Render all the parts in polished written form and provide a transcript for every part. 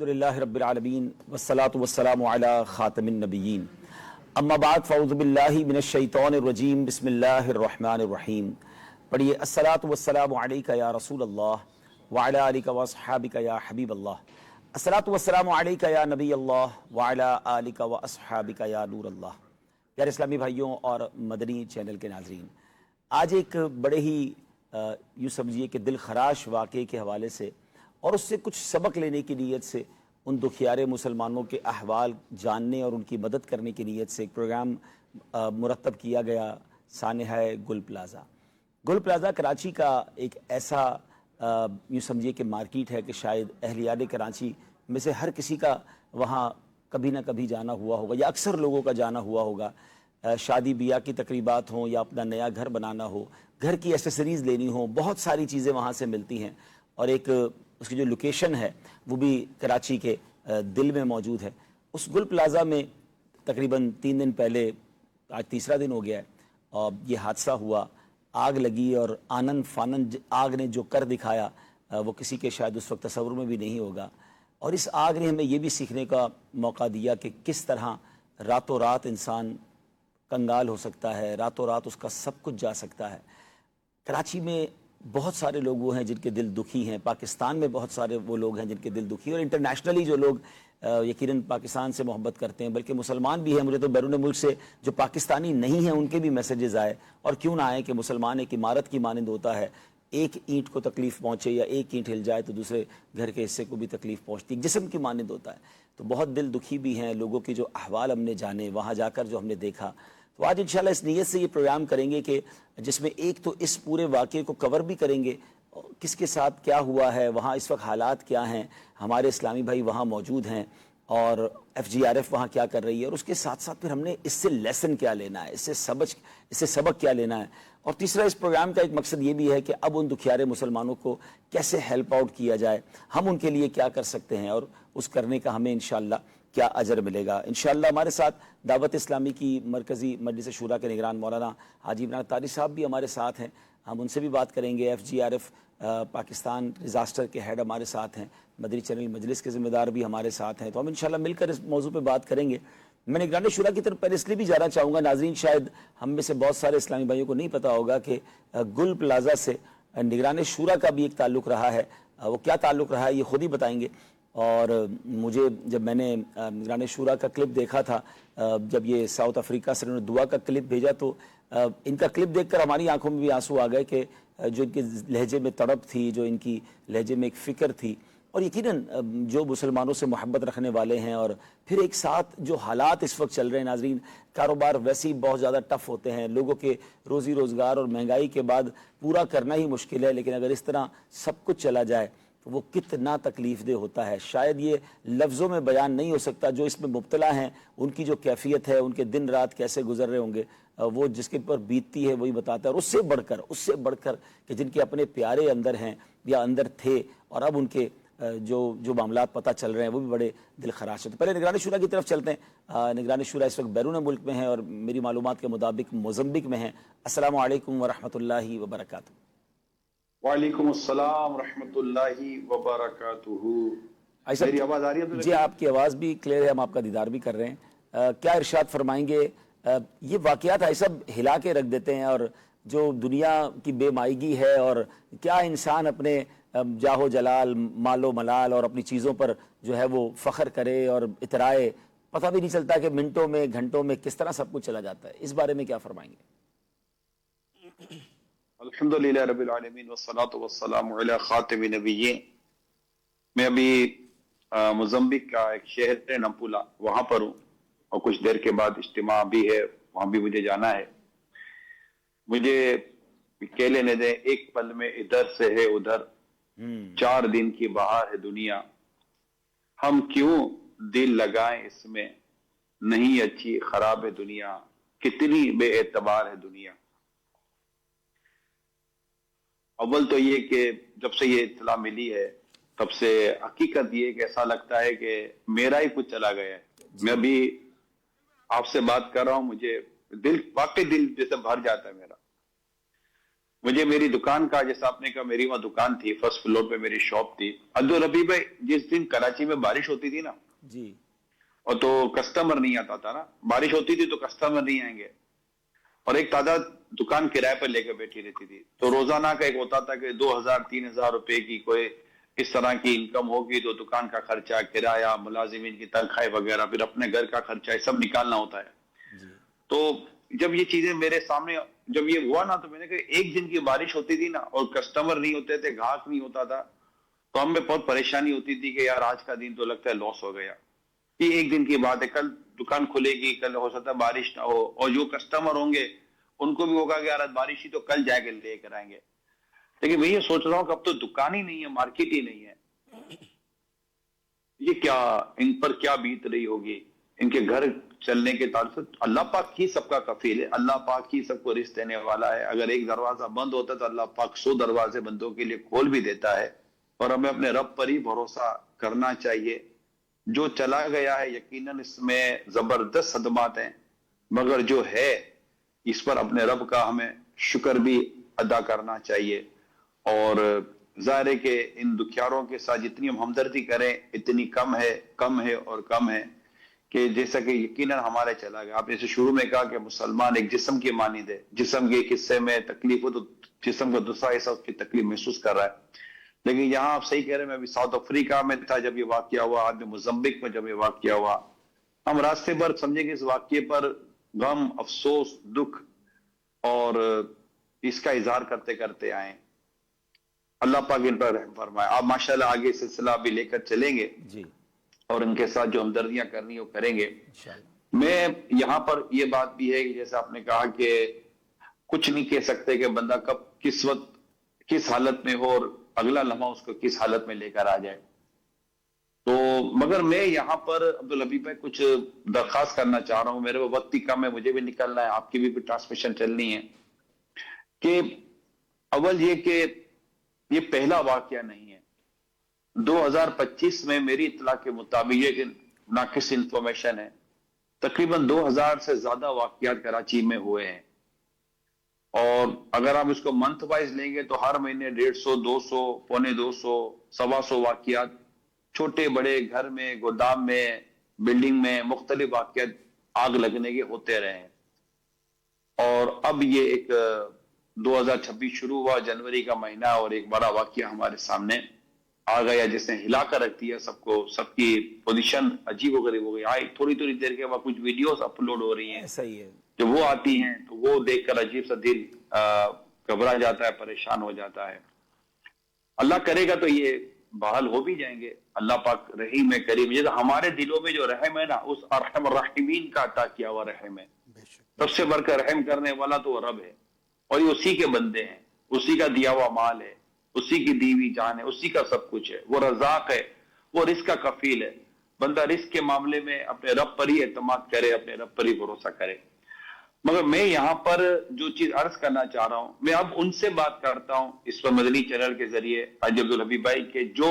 الحمدللہ رب العالمین والصلاة والسلام علی خاتم النبیین اما بعد فاعوذ باللہ من الشیطان الرجیم بسم اللہ الرحمن الرحیم. پڑھیے الصلاة والسلام علیکہ یا رسول اللہ وعلی آلک واصحابک یا حبیب اللہ. الصلاة والسلام علیکہ یا نبی اللہ وعلی آلک واصحابک یا نور اللہ. پیارے اسلامی بھائیوں اور مدنی چینل کے ناظرین، آج ایک بڑے ہی یوں سمجھیے کہ دل خراش واقعے کے حوالے سے اور اس سے کچھ سبق لینے کی نیت سے، ان دکھیارے مسلمانوں کے احوال جاننے اور ان کی مدد کرنے کی نیت سے ایک پروگرام مرتب کیا گیا. سانحہ گل پلازا. گل پلازا کراچی کا ایک ایسا یوں سمجھیے کہ مارکیٹ ہے کہ شاید اہلیان کراچی میں سے ہر کسی کا وہاں کبھی نہ کبھی جانا ہوا ہوگا یا اکثر لوگوں کا جانا ہوا ہوگا. شادی بیاہ کی تقریبات ہوں یا اپنا نیا گھر بنانا ہو، گھر کی ایسیسریز لینی ہوں، بہت ساری چیزیں وہاں سے ملتی ہیں. اور ایک اس کی جو لوکیشن ہے وہ بھی کراچی کے دل میں موجود ہے. اس گل پلازا میں تقریباً 3 دن پہلے، آج تیسرا دن ہو گیا ہے، اور یہ حادثہ ہوا. آگ لگی اور آنن فانن آگ نے جو کر دکھایا وہ کسی کے شاید اس وقت تصور میں بھی نہیں ہوگا. اور اس آگ نے ہمیں یہ بھی سیکھنے کا موقع دیا کہ کس طرح راتوں رات انسان کنگال ہو سکتا ہے، راتوں رات اس کا سب کچھ جا سکتا ہے. کراچی میں بہت سارے لوگ وہ ہیں جن کے دل دکھی ہیں، پاکستان میں بہت سارے وہ لوگ ہیں جن کے دل دکھی ہیں، اور انٹرنیشنلی جو لوگ یقیناً پاکستان سے محبت کرتے ہیں، بلکہ مسلمان بھی ہیں. مجھے تو بیرون ملک سے جو پاکستانی نہیں ہیں ان کے بھی میسیجز آئے، اور کیوں نہ آئے، کہ مسلمان ایک عمارت کی مانند ہوتا ہے. ایک اینٹ کو تکلیف پہنچے یا ایک اینٹ ہل جائے تو دوسرے گھر کے حصے کو بھی تکلیف پہنچتی، جسم کی مانند ہوتا ہے. تو بہت دل دکھی بھی ہیں لوگوں کی جو احوال ہم نے جانے، وہاں جا کر جو ہم نے دیکھا. تو آج انشاءاللہ اس نیت سے یہ پروگرام کریں گے کہ جس میں ایک تو اس پورے واقعے کو کور بھی کریں گے، کس کے ساتھ کیا ہوا ہے، وہاں اس وقت حالات کیا ہیں، ہمارے اسلامی بھائی وہاں موجود ہیں، اور ایف جی آر ایف وہاں کیا کر رہی ہے، اور اس کے ساتھ ساتھ پھر ہم نے اس سے لیسن کیا لینا ہے، اس سے سبق کیا لینا ہے. اور تیسرا اس پروگرام کا ایک مقصد یہ بھی ہے کہ اب ان دکھیارے مسلمانوں کو کیسے ہیلپ آؤٹ کیا جائے، ہم ان کے لیے کیا کر سکتے ہیں، اور اس کرنے کا ہمیں انشاءاللہ کیا اجر ملے گا. انشاءاللہ ہمارے ساتھ دعوت اسلامی کی مرکزی مجلس شورا کے نگران مولانا حاجی عمران طاری صاحب بھی ہمارے ساتھ ہیں. ہم ان سے بھی بات کریں گے. F G R F Pakistan disaster کے ہیڈ ہمارے ساتھ ہیں، مدنی چینل مجلس کے ذمہ دار بھی ہمارے ساتھ ہیں. تو ہم انشاءاللہ مل کر اس موضوع پہ بات کریں گے. میں نگران شورا کی طرف پہلے اس لیے بھی جانا چاہوں گا، ناظرین شاید ہم میں سے بہت سارے اسلامی بھائیوں کو نہیں پتا ہوگا کہ گل پلازا سے نگران شورا کا بھی ایک تعلق رہا ہے. وہ کیا تعلق رہا ہے یہ خود ہی بتائیں گے. اور مجھے جب میں نے نگران شورا کا کلپ دیکھا تھا، جب یہ ساؤتھ افریقہ سے انہوں نے دعا کا کلپ بھیجا، تو ان کا کلپ دیکھ کر ہماری آنکھوں میں بھی آنسو آ گئے کہ جو ان کے لہجے میں تڑپ تھی، جو ان کی لہجے میں ایک فکر تھی، اور یقیناً جو مسلمانوں سے محبت رکھنے والے ہیں. اور پھر ایک ساتھ جو حالات اس وقت چل رہے ہیں ناظرین، کاروبار ویسے ہی بہت زیادہ ٹف ہوتے ہیں، لوگوں کے روزی روزگار اور مہنگائی کے بعد پورا کرنا ہی مشکل ہے، لیکن اگر اس طرح سب کچھ چلا جائے تو وہ کتنا تکلیف دہ ہوتا ہے. شاید یہ لفظوں میں بیان نہیں ہو سکتا. جو اس میں مبتلا ہیں ان کی جو کیفیت ہے، ان کے دن رات کیسے گزر رہے ہوں گے، وہ جس کے پر بیتتی ہے وہی بتاتا ہے. اور اس سے بڑھ کر کہ جن کے اپنے پیارے اندر ہیں یا اندر تھے، اور اب ان کے جو معاملات پتہ چل رہے ہیں وہ بھی بڑے دل خراش ہیں. تو پہلے نگران شورا کی طرف چلتے ہیں. نگران شورا اس وقت بیرون ملک میں ہیں اور میری معلومات کے مطابق موزمبیق میں ہیں. السلام علیکم ورحمۃ اللہ وبرکاتہ. وعلیکم السلام ورحمۃ اللہ وبرکاتہ. میری آواز آ رہی ہے؟ جی آپ کی آواز بھی کلیئر ہے، ہم آپ کا دیدار بھی کر رہے ہیں. کیا ارشاد فرمائیں گے؟ یہ واقعات ایسا ہلا کے رکھ دیتے ہیں، اور جو دنیا کی بے مائیگی ہے، اور کیا انسان اپنے جاہ و جلال، مال و ملال اور اپنی چیزوں پر جو ہے وہ فخر کرے اور اترائے، پتہ بھی نہیں چلتا کہ منٹوں میں گھنٹوں میں کس طرح سب کچھ چلا جاتا ہے. اس بارے میں کیا فرمائیں گے؟ الحمدللہ رب العالمین والصلاة والسلام علی خاتم نبیین. میں ابھی موزمبیق کا ایک شہر ہے نمپولا، وہاں پر ہوں، اور کچھ دیر کے بعد اجتماع بھی ہے، وہاں بھی مجھے جانا ہے. مجھے کہہ لینے دیں، ایک پل میں ادھر سے ہے ادھر، 4 دن کی بہار ہے دنیا. ہم کیوں دل لگائیں اس میں، نہیں اچھی خراب ہے دنیا، کتنی بے اعتبار ہے دنیا. اول تو یہ کہ جب سے یہ اطلاع ملی ہے تب سے حقیقت یہ کہ ایسا لگتا ہے کہ میرا ہی کچھ چلا گیا ہے. میں ابھی آپ سے بات کر رہا ہوں، مجھے واقعی دل جیسے بھر جاتا ہے میرا. مجھے میری دکان کا، جیسا آپ نے کہا میری وہاں دکان تھی، فرسٹ فلور پہ میری شاپ تھی. عبدالربیع بھائی جس دن کراچی میں بارش ہوتی تھی نا، جی اور تو کسٹمر نہیں آتا تھا نا، بارش ہوتی تھی تو کسٹمر نہیں آئیں گے، اور ایک تعداد دکان کرائے پر لے کے بیٹھی رہتی تھی. تو روزانہ کا ایک ہوتا تھا کہ 2,000-3,000 روپے کی کوئی اس طرح کی انکم ہوگی تو دکان کا خرچہ، کرایہ، ملازمین کی تنخواہ وغیرہ، پھر اپنے گھر کا خرچہ، یہ سب نکالنا ہوتا ہے. جی تو جب یہ چیزیں میرے سامنے جب یہ ہوا نا، تو میں نے کہا ایک دن کی بارش ہوتی تھی نا اور کسٹمر نہیں ہوتے تھے، گاہک نہیں ہوتا تھا، تو ہمیں بہت پریشانی ہوتی تھی کہ یار آج کا دن تو لگتا ہے لاس ہو گیا. یہ ایک دن کی بات ہے، کل دکان کھلے گی، کل ہو سکتا ہے بارش نہ ہو، اور جو کسٹمر ہوں گے ان کو بھی ہوگا کہ یار آج بارش ہی تو کل جا کے لے کر آئیں گے. لیکن میں یہ سوچ رہا ہوں کہ اب تو دکان ہی نہیں ہے، مارکیٹ ہی نہیں ہے، یہ کیا ان پر کیا بیت رہی ہوگی، ان کے گھر چلنے کے تعلق. اللہ پاک ہی سب کا کفیل ہے، اللہ پاک ہی سب کو رزق دینے والا ہے. اگر ایک دروازہ بند ہوتا ہے تو اللہ پاک 100 دروازے بندوں کے لیے کھول بھی دیتا ہے، اور ہمیں اپنے رب پر ہی بھروسہ کرنا چاہیے. جو چلا گیا ہے یقیناً اس میں زبردست صدمات ہیں، مگر جو ہے اس پر اپنے رب کا ہمیں شکر بھی ادا کرنا چاہیے. اور ظاہر ہے کہ ان دکھیاروں کے ساتھ جتنی ہم ہمدردی کریں اتنی کم ہے اور کم ہے. کہ جیسا کہ یقیناً ہمارے چلا گیا، آپ نے شروع میں کہا کہ مسلمان ایک جسم کی مانند ہے، جسم کے ایک حصے میں تکلیف ہو تو جسم کا دوسرا حصہ اس کی تکلیف محسوس کر رہا ہے. لیکن یہاں آپ صحیح کہہ رہے ہیں، میں ابھی ساؤتھ افریقہ میں تھا جب یہ واقعہ ہوا، آج میں موزمبک میں جب یہ واقعہ ہوا. ہم راستے پر سمجھیں کہ اس واقعے پر غم، افسوس، دکھ اور اس کا اظہار کرتے کرتے آئیں. اللہ پاک ان پر رحم فرمائے. آپ ماشاءاللہ آگے سلسلہ بھی لے کر چلیں گے جی اور ان کے ساتھ جو ہمدردیاں کرنی وہ کریں گے. انشاءاللہ. میں یہاں پر یہ بات بھی ہے کہ جیسے آپ نے کہا کہ کچھ نہیں کہہ سکتے کہ بندہ کب کس وقت کس حالت میں ہو اور اگلا لمحہ اس کو کس حالت میں لے کر آ جائے. تو مگر میں یہاں پر عبدالحبیب بھائی کچھ درخواست کرنا چاہ رہا ہوں، میرے وقت ہی کم ہے، مجھے بھی نکلنا ہے، آپ کی بھی ٹرانسمیشن چلنی ہے. کہ اول یہ کہ یہ پہلا واقعہ نہیں ہے. 2025 میں میری اطلاع کے مطابق یہ ناقص انفارمیشن ہے، تقریباً 2000 سے زیادہ واقعات کراچی میں ہوئے ہیں. اور اگر آپ اس کو منتھ وائز لیں گے تو ہر مہینے 150، 200، 250، 125 واقعات چھوٹے بڑے گھر میں، گودام میں، بلڈنگ میں مختلف واقعات آگ لگنے کے ہوتے رہے ہیں. اور اب یہ ایک 2026 شروع ہوا، جنوری کا مہینہ، اور ایک بڑا واقعہ ہمارے سامنے آ گیا جس نے ہلا کر رکھ دیا سب کو. سب کی پوزیشن عجیب و غریب ہو گئی. تھوڑی تھوڑی دیر کے بعد کچھ ویڈیوز اپلوڈ ہو رہی ہیں، ایسا ہی ہے. جب وہ آتی ہیں تو وہ دیکھ کر عجیب سا دل گھبرا جاتا ہے، پریشان ہو جاتا ہے. اللہ کرے گا تو یہ بحال ہو بھی جائیں گے. اللہ پاک رحیم ہے، کریم. یہ ہمارے دلوں میں جو رحم ہے نا، اس ارحم الراحمین کا عطا کیا ہوا رحم ہے. سب سے بڑھ کر رحم کرنے والا تو وہ رب ہے، اور یہ اسی کے بندے ہیں، اسی کا دیا ہوا مال ہے، اسی کی دی ہوئی جان ہے، اسی کا سب کچھ ہے. وہ رزاق ہے، وہ رزق کا کفیل ہے. بندہ رزق کے معاملے میں اپنے رب پر ہی اعتماد کرے، اپنے رب پر ہی بھروسہ کرے. مگر میں یہاں پر جو چیز عرض کرنا چاہ رہا ہوں، میں اب ان سے بات کرتا ہوں اس پر مدنی چینل کے ذریعے حاجی عبدالحبیب بھائی کے، جو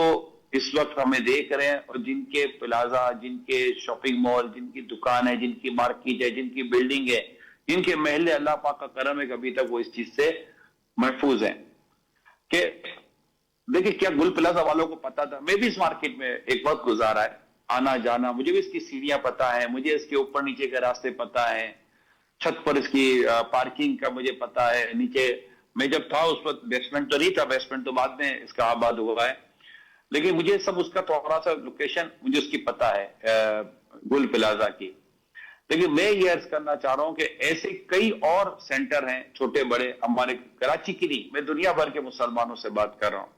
اس وقت ہمیں دیکھ رہے ہیں اور جن کے پلازا، جن کے شاپنگ مال، جن کی دکان ہے، جن کی مارکیٹ ہے، جن کی بلڈنگ ہے، جن کے محلے، اللہ پاک کا کرم ہے کہ ابھی تک وہ اس چیز سے محفوظ ہیں. کہ دیکھیں کیا گل پلازا والوں کو پتا تھا؟ میں بھی اس مارکیٹ میں ایک وقت گزارا ہے، آنا جانا، مجھے بھی اس کی سیڑھیاں پتا ہے، مجھے اس کے اوپر نیچے کے راستے پتا ہے، چھت پر اس کی پارکنگ کا مجھے پتا ہے. نیچے میں جب تھا اس وقت بیسمنٹ تو نہیں تھا، بیسمنٹ تو بعد میں اس کا آباد ہوا ہے، لیکن مجھے سب اس کا تھوڑا سا لوکیشن مجھے اس کی پتا ہے گل پلازا کی. لیکن میں یہ عرض کرنا چاہ رہا ہوں کہ ایسے کئی اور سینٹر ہیں چھوٹے بڑے ہمارے کراچی کی نہیں، میں دنیا بھر کے مسلمانوں سے بات کر رہا ہوں.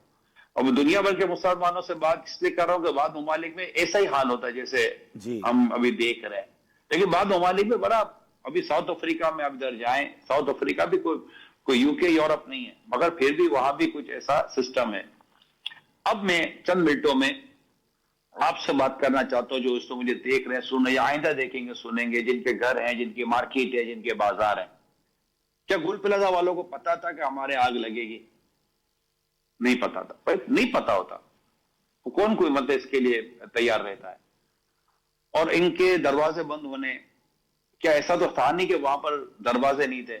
اور میں دنیا بھر کے مسلمانوں سے بات اس لیے کر رہا ہوں کہ بعض ممالک میں ایسا ہی حال ہوتا ہے جیسے جی ہم ابھی دیکھ رہے ہیں. لیکن بعض ممالک میں بڑا، ابھی ساؤتھ افریقہ میں آپ ادھر جائیں، ساؤتھ افریقہ بھی کوئی یو کے یورپ نہیں ہے، مگر پھر بھی وہاں بھی کچھ ایسا سسٹم ہے. اب میں چند منٹوں میں آپ سے بات کرنا چاہتا ہوں جو اس کو مجھے دیکھ رہے ہیں، سن رہے ہیں، آئندہ دیکھیں گے، سنیں گے، جن کے گھر ہیں، جن کی مارکیٹ ہے، جن کے بازار ہیں. کیا گل پلازا والوں کو پتا تھا کہ ہمارے آگ لگے گی؟ نہیں پتا تھا. نہیں پتا ہوتا کون کوئی مدد اس کے لیے تیار رہتا ہے. اور ان کے دروازے بند ہونے، کیا ایسا تو تھا نہیں کہ وہاں پر دروازے نہیں تھے؟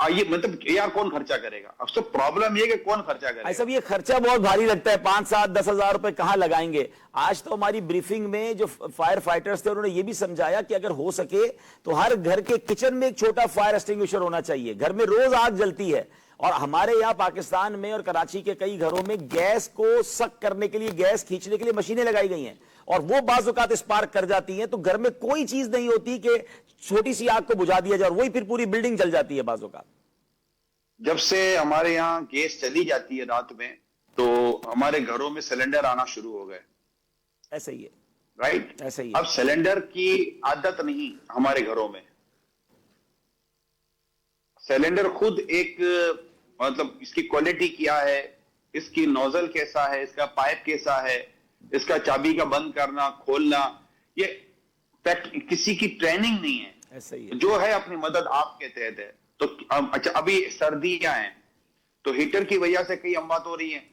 یہ مطلب یار کون خرچہ کرے گا؟ اب سب پرابلم یہ کہ کون خرچہ کرے گا؟ ایسا بھی یہ خرچہ بہت بھاری لگتا ہے، 5-7-10 ہزار روپے کہاں لگائیں گے؟ آج تو ہماری بریفنگ میں جو فائر فائٹرز تھے انہوں نے یہ بھی سمجھایا کہ اگر ہو سکے تو ہر گھر کے کچن میں ایک چھوٹا فائر ایکسٹنگوشر ہونا چاہیے. گھر میں روز آگ جلتی ہے، اور ہمارے یہاں پاکستان میں اور کراچی کے کئی گھروں میں گیس کو سک کرنے کے لیے، گیس کھینچنے کے لیے مشینیں لگائی گئی ہیں، اور وہ بعض اوقات اسپارک کر جاتی ہیں، تو گھر میں کوئی چیز نہیں ہوتی کہ چھوٹی سی آگ کو بجھا دیا جائے اور وہی پھر پوری بلڈنگ جل جاتی ہے بعض اوقات. جب سے ہمارے یہاں گیس چلی جاتی ہے رات میں تو ہمارے گھروں میں سلنڈر آنا شروع ہو گئے. ایسا ہی ہے، رائٹ؟ ایسا ہی ہے. اب سلنڈر کی عادت نہیں ہمارے گھروں میں. سلنڈر خود ایک مطلب اس کی کوالٹی کیا ہے، اس کی نوزل کیسا ہے، اس کا پائپ کیسا ہے، اس کا چابی کا بند کرنا کھولنا، یہ کسی کی ٹریننگ نہیں ہے. ایسا ہی ہے. جو ہے اپنی مدد آپ کے تحت ہے. تو اچھا ابھی سردیاں ہیں تو ہیٹر کی وجہ سے کئی اموات ہو رہی ہیں.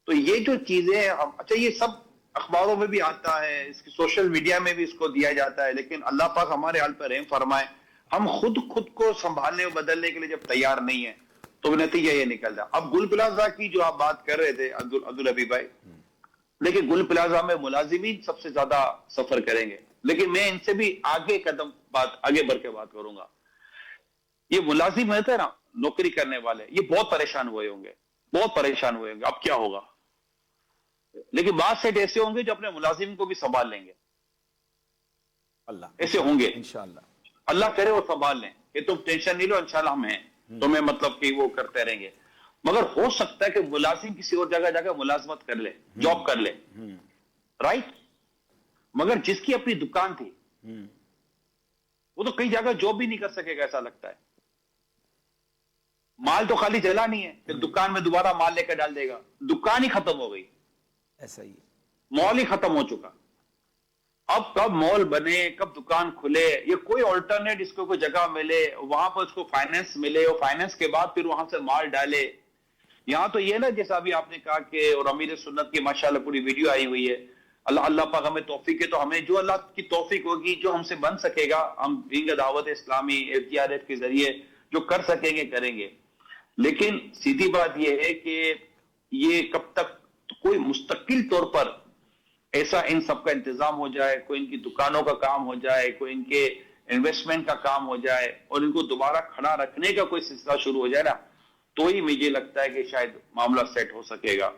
تو یہ جو چیزیں اچھا یہ سب اخباروں میں بھی آتا ہے، اس کی سوشل میڈیا میں بھی اس کو دیا جاتا ہے، لیکن اللہ پاک ہمارے حال پر رحم فرمائے. ہم خود کو سنبھالنے اور بدلنے کے لیے جب تیار نہیں ہیں تو نتیجہ یہ نکلتا. اب گل پلازا کی جو آپ بات کر رہے تھے عبدالحبیب بھائی، لیکن گل پلازا میں ملازمین سب سے زیادہ سفر کریں گے، لیکن میں ان سے بھی آگے بڑھ کے بات کروں گا. یہ ملازم ہوتے ہیں نا، نوکری کرنے والے، یہ بہت پریشان ہوئے ہوں گے، بہت پریشان ہوئے ہوں گے اب کیا ہوگا. لیکن بعض سیٹ ایسے ہوں گے جو اپنے ملازم کو بھی سنبھال لیں گے. اللہ ایسے ہوں گے، انشاءاللہ. اللہ کرے وہ سنبھال لیں کہ تم ٹینشن نہیں لو، انشاءاللہ ہم ہیں تمہیں مطلب کہ وہ کرتے رہیں گے. مگر ہو سکتا ہے کہ ملازم کسی اور جگہ جا کے ملازمت کر لے، جاب کر لے، رائٹ؟ مگر جس کی اپنی دکان تھی وہ تو کئی جگہ جاب بھی نہیں کر سکے گا ایسا لگتا ہے. مال تو خالی جلا نہیں ہے کہ دکان میں دوبارہ مال لے کر ڈال دے گا، دکان ہی ختم ہو گئی. ایسا ہی ہے. مال ہی ختم ہو چکا. اب کب مال بنے، کب دکان کھلے، یہ کوئی آلٹرنیٹ اس کو کوئی جگہ ملے، وہاں پر اس کو فائنینس ملے، اور فائنینس کے بعد پھر وہاں سے مال ڈالے. یہاں تو یہ نا جیسا ابھی آپ نے کہا کہ اور امیر سنت کی ماشاءاللہ پوری ویڈیو آئی ہوئی ہے. اللہ پاک ہمیں توفیق ہے، تو ہمیں جو اللہ کی توفیق ہوگی، جو ہم سے بن سکے گا، ہم دین دعوت اسلامی اختیارات کے ذریعے جو کر سکیں گے کریں گے. لیکن سیدھی بات یہ ہے کہ یہ کب تک کوئی مستقل طور پر ایسا ان سب کا انتظام ہو جائے، کوئی ان کی دکانوں کا کام ہو جائے، کوئی ان کے انویسٹمنٹ کا کام ہو جائے، اور ان کو دوبارہ کھڑا رکھنے کا کوئی سلسلہ شروع ہو جائے نا، تو ہی مجھے لگتا ہے کہ شاید معاملہ سیٹ ہو سکے گا.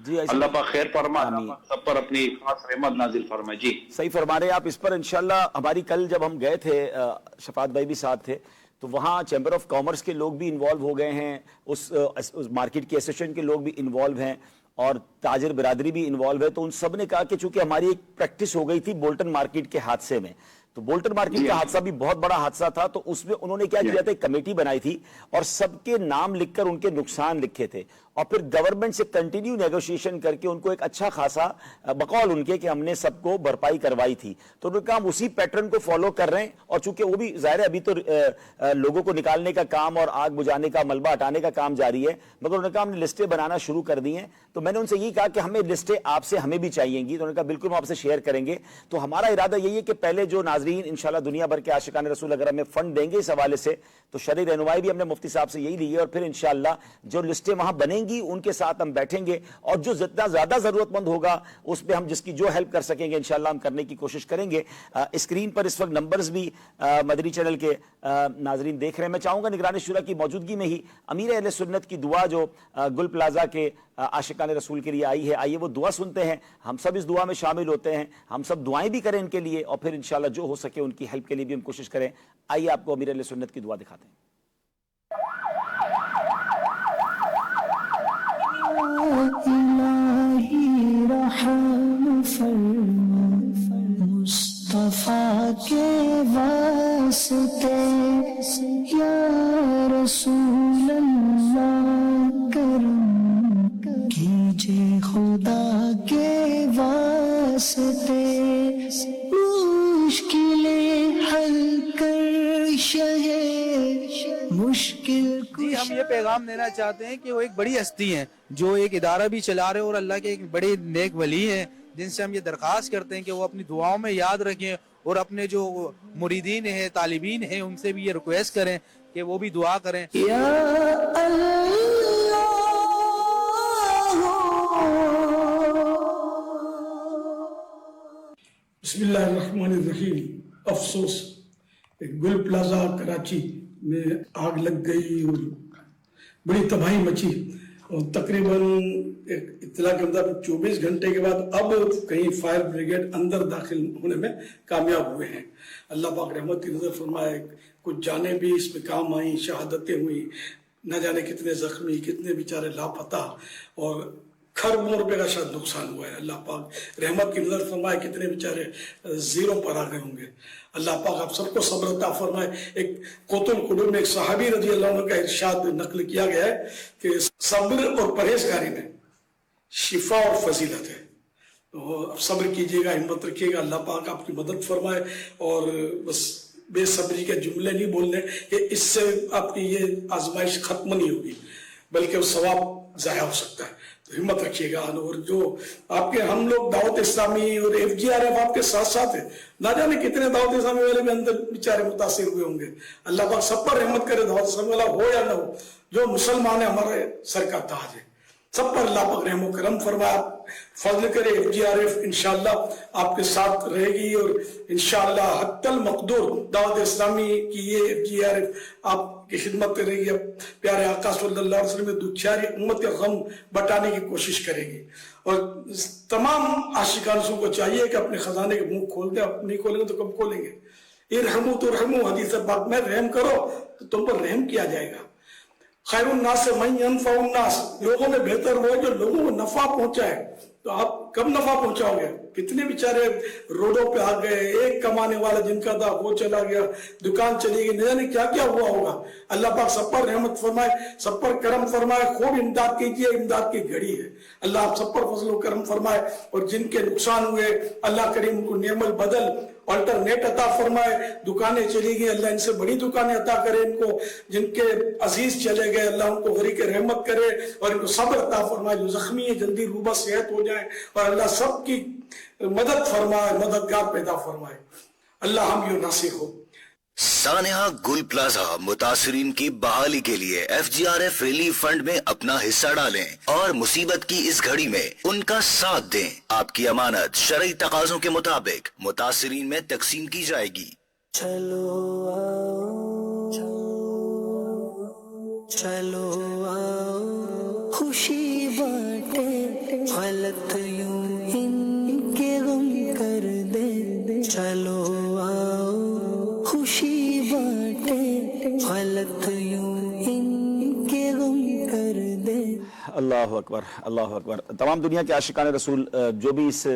جی اللہ پاک خیر فرما، اللہ پاک سب پر اپنی خاص رحمت نازل فرمائے. جی صحیح فرما رہے ہیں آپ. اس پر انشاءاللہ ہماری کل جب ہم گئے تھے، شفاعت بھائی بھی ساتھ تھے، تو وہاں چیمبر آف کامرس کے لوگ بھی انوالو ہو گئے ہیں، اس مارکیٹ کے ایسوسیشن کے لوگ بھی انوالو ہیں، اور تاجر برادری بھی انوالو ہے. تو ان سب نے کہا کہ چونکہ ہماری ایک پریکٹس ہو گئی تھی بولٹن مارکیٹ کے حادثے میں، تو بولٹن مارکیٹ کا حادثہ بھی بہت بڑا حادثہ تھا، تو اس میں انہوں نے کیا کیا تھا، ایک کمیٹی بنائی تھی اور سب کے نام لکھ کر ان کے نقصان لکھے تھے، اور پھر گورنمنٹ سے کنٹینیو نیگوشیشن کر کے ان کو ایک اچھا خاصا بقول ان کے کہ ہم نے سب کو بھرپائی کروائی تھی. تو انہوں نے کہا ہم اسی پیٹرن کو فالو کر رہے ہیں، اور چونکہ وہ بھی ظاہر ہے ابھی تو لوگوں کو نکالنے کا کام اور آگ بجھانے کا، ملبہ ہٹانے کا کام جاری ہے، مگر انہوں نے کہا ہم نے لسٹیں بنانا شروع کر دی ہیں. تو میں نے ان سے یہ کہا کہ ہمیں لسٹیں آپ سے ہمیں بھی چاہیے گی. تو انہوں نے کہا بالکل ہم آپ سے شیئر کریں گے. تو ہمارا ارادہ یہی ہے کہ پہلے جو ناظرین انشاءاللہ دنیا بھر کے عاشقان رسول اگر ہمیں فنڈ دیں گے اس حوالے سے، تو شرعی رہنمائی بھی ہم نے مفتی صاحب سے یہی لی ہے، اور پھر انشاءاللہ جو لسٹیں وہاں بنیں گی ان کے ساتھ ہم بیٹھیں گے، اور جو جتنا زیادہ ضرورت مند ہوگا اس پہ ہم جس کی جو ہیلپ کر سکیں گے انشاءاللہ ہم کرنے کی کوشش کریں گے. اسکرین پر اس وقت نمبرز بھی مدنی چینل کے ناظرین دیکھ رہے ہیں. میں چاہوں گا نگران شورا کی موجودگی میں ہی امیر اہل سنت کی دعا جو گل پلازا کے عاشقان رسول کے لیے آئی ہے، آئیے وہ دعا سنتے ہیں، ہم سب اس دعا میں شامل ہوتے ہیں، ہم سب دعائیں بھی کریں ان کے لیے، اور پھر انشاءاللہ جو ہو سکے ان کی ہیلپ کے لیے بھی ہم کوشش کریں. آئیے آپ کو امیر اہل سنت کی دعا دکھاتے ہیں. الہی رحم فرما مصطفیٰ کے واسطے، یا رسول اللہ کرم کیجے خدا کے واسطے، مشکلیں حل کر شہے مشکل. جی ہم یہ پیغام دینا چاہتے ہیں کہ وہ ایک بڑی ہستی ہیں جو ایک ادارہ بھی چلا رہے، اور اللہ کے ایک بڑے نیک ولی ہیں جن سے ہم یہ درخواست کرتے ہیں کہ وہ اپنی دعاؤں میں یاد رکھیں، اور اپنے جو مریدین ہیں، طالبین ہیں، ان سے بھی یہ ریکویسٹ کریں کہ وہ بھی دعا کریں. یا بسم اللہ الرحمن الرحیم. افسوس ایک گل پلازا کراچی میں آگ لگ گئی اور بڑی تباہی مچی اور تقریباً ایک اطلاع کے مطابق 24 گھنٹے کے بعد اب کہیں فائر بریگیڈ اندر داخل ہونے میں کامیاب ہوئے ہیں. اللہ پاک رحمت کی نظر فرمائے. کچھ جانیں بھی اس میں کام آئیں، شہادتیں ہوئیں، نہ جانے کتنے زخمی، کتنے بیچارے لاپتہ اور کھربوں روپے کا شاید نقصان ہوا ہے. اللہ پاک رحمت کی نظر فرمائے. کتنے بیچارے زیرو پر آ گئے ہوں گے. اللہ پاک آپ سب کو صبر عطا فرمائے. ایک قوت القلوب میں ایک صحابی رضی اللہ عنہ کا ارشاد نقل کیا گیا ہے کہ صبر اور پرہیزگاری میں شفا اور فضیلت ہے. تو صبر کیجیے گا، ہمت رکھیے گا، اللہ پاک آپ کی مدد فرمائے. اور بس بے صبری کے جملے نہیں بولنے کہ اس سے آپ کی یہ آزمائش ختم نہیں ہوگی بلکہ وہ ثواب ضائع ہو سکتا ہے. تو ہمت رکھیے گا. اور جو آپ کے ہم لوگ دعوت اسلامی اور FGRF آپ کے ساتھ ساتھ ہیں، نہ جانے کتنے دعوت اسلامی والے بھی اندر بیچارے متاثر ہوئے ہوں گے. اللہ پاک سب پر رحمت کرے. دعوت اسلامی والا ہو یا نہ ہو، جو مسلمان ہے ہمارے سر کا تاج ہے. سب پر اللہ پاک رحم و کرم فرمائے، فضل کرے. FGRF انشاءاللہ آپ کے ساتھ رہے گی اور انشاءاللہ حتی المقدور دعوت اسلامی کی یہ FGRF آپ کی خدمت کرے گی. پیارے آقا صلی اللہ علیہ وسلم دکھیاری امت کا غم بٹانے کی کوشش کرے گی. اور تمام عاشقان کو چاہیے کہ اپنے خزانے کے منہ کھول دیں. اب نہیں کھولیں گے تو کب کھولیں گے؟ ارحموا ترحموا، حدیث پاک میں رحم کرو تو تم پر رحم کیا جائے گا. خیر الناس من ينفع الناس، لوگوں میں بہتر وہ جو لوگوں کو نفع پہنچائے. تو آپ کب نفع پہنچاؤ گے؟ کتنے بیچارے روڈوں پہ آ گئے، ایک کمانے والا جن کا تھا وہ چلا گیا، دکان چلی گئی، نہ جانے کیا کیا ہوا ہوگا. اللہ پاک سب پر رحمت فرمائے، سب پر کرم فرمائے. خوب امداد کیجیے، امداد کی گھڑی ہے. اللہ آپ سب پر فضل و کرم فرمائے. اور جن کے نقصان ہوئے اللہ کریم کو نعم البدل آلٹرنیٹ عطا فرمائے. دکانیں چلی گئی، اللہ ان سے بڑی دکانیں عطا کرے. ان کو جن کے عزیز چلے گئے اللہ ان کو غریق رحمت کرے اور ان کو صبر عطا فرمائے. جو زخمی ہیں جلدی روبہ صحت ہو جائے اور اللہ سب کی مدد فرمائے، مددگار پیدا فرمائے. اللہ ہم یوں ناصر ہو. سانحہ گل پلازا متاثرین کی بحالی کے لیے FGRF ریلیف فنڈ میں اپنا حصہ ڈالیں اور مصیبت کی اس گھڑی میں ان کا ساتھ دیں. آپ کی امانت شرعی تقاضوں کے مطابق متاثرین میں تقسیم کی جائے گی. چلو آؤ، چلو آؤ، خوشی بانٹے، غلط یوں ان کے غم کر دے. چلو آؤ، خوشی بانٹے، غلط یوں ان کے غم کر دے. اللہ اکبر، اللہ اکبر. تمام دنیا کے عاشقان رسول جو بھی اس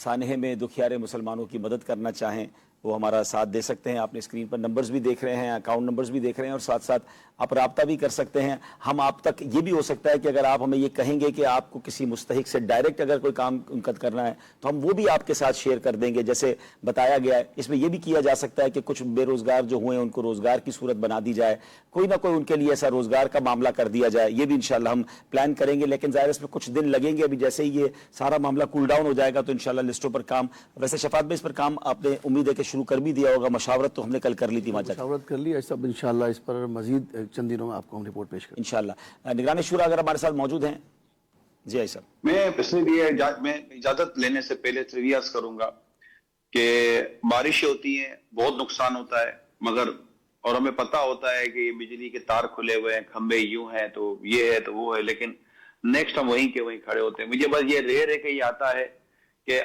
سانحے میں دکھیارے مسلمانوں کی مدد کرنا چاہیں وہ ہمارا ساتھ دے سکتے ہیں. آپ نے اسکرین پر نمبرز بھی دیکھ رہے ہیں، اکاؤنٹ نمبرز بھی دیکھ رہے ہیں، اور ساتھ ساتھ آپ رابطہ بھی کر سکتے ہیں. ہم آپ تک یہ بھی ہو سکتا ہے کہ اگر آپ ہمیں یہ کہیں گے کہ آپ کو کسی مستحق سے ڈائریکٹ اگر کوئی کام ان کا کرنا ہے تو ہم وہ بھی آپ کے ساتھ شیئر کر دیں گے جیسے بتایا گیا ہے. اس میں یہ بھی کیا جا سکتا ہے کہ کچھ بے روزگار جو ہوئے ہیں ان کو روزگار کی صورت بنا دی جائے، کوئی نہ کوئی ان کے لیے ایسا روزگار کا معاملہ کر دیا جائے. یہ بھی انشاءاللہ ہم پلان کریں گے، لیکن ظاہر اس میں کچھ دن لگیں گے. ابھی جیسے ہی یہ سارا معاملہ کول ڈاؤن ہو جائے گا تو انشاءاللہ لسٹوں پر کام. ویسے شفاعت میں اس پر کام آپ نے امید ہے کہ شروع کر بھی دیا ہوگا. مشاورت تو ہم نے کل کر لی تھی، مشاورت کر لی. ایسا انشاءاللہ اس پر مزید چند دنوں میں آپ کو ہم رپورٹ پیش کریں گے انشاءاللہ. نگران شورا اگر ہمارے ساتھ موجود ہیں. جی آئی صاحب. میں اجازت لینے سے پہلے عرض کروں گا کہ بارشیں ہوتی ہیں، بہت نقصان ہوتا ہے، مگر اور ہمیں پتہ ہوتا ہے کہ یہ بجلی کے تار کھلے ہوئے ہیں، کھمبے یوں ہیں تو یہ ہے تو وہ ہے، لیکن نیکسٹ ہم وہیں کے وہیں کھڑے ہوتے ہیں. مجھے بس یہ رہ کے یہ آتا ہے کہ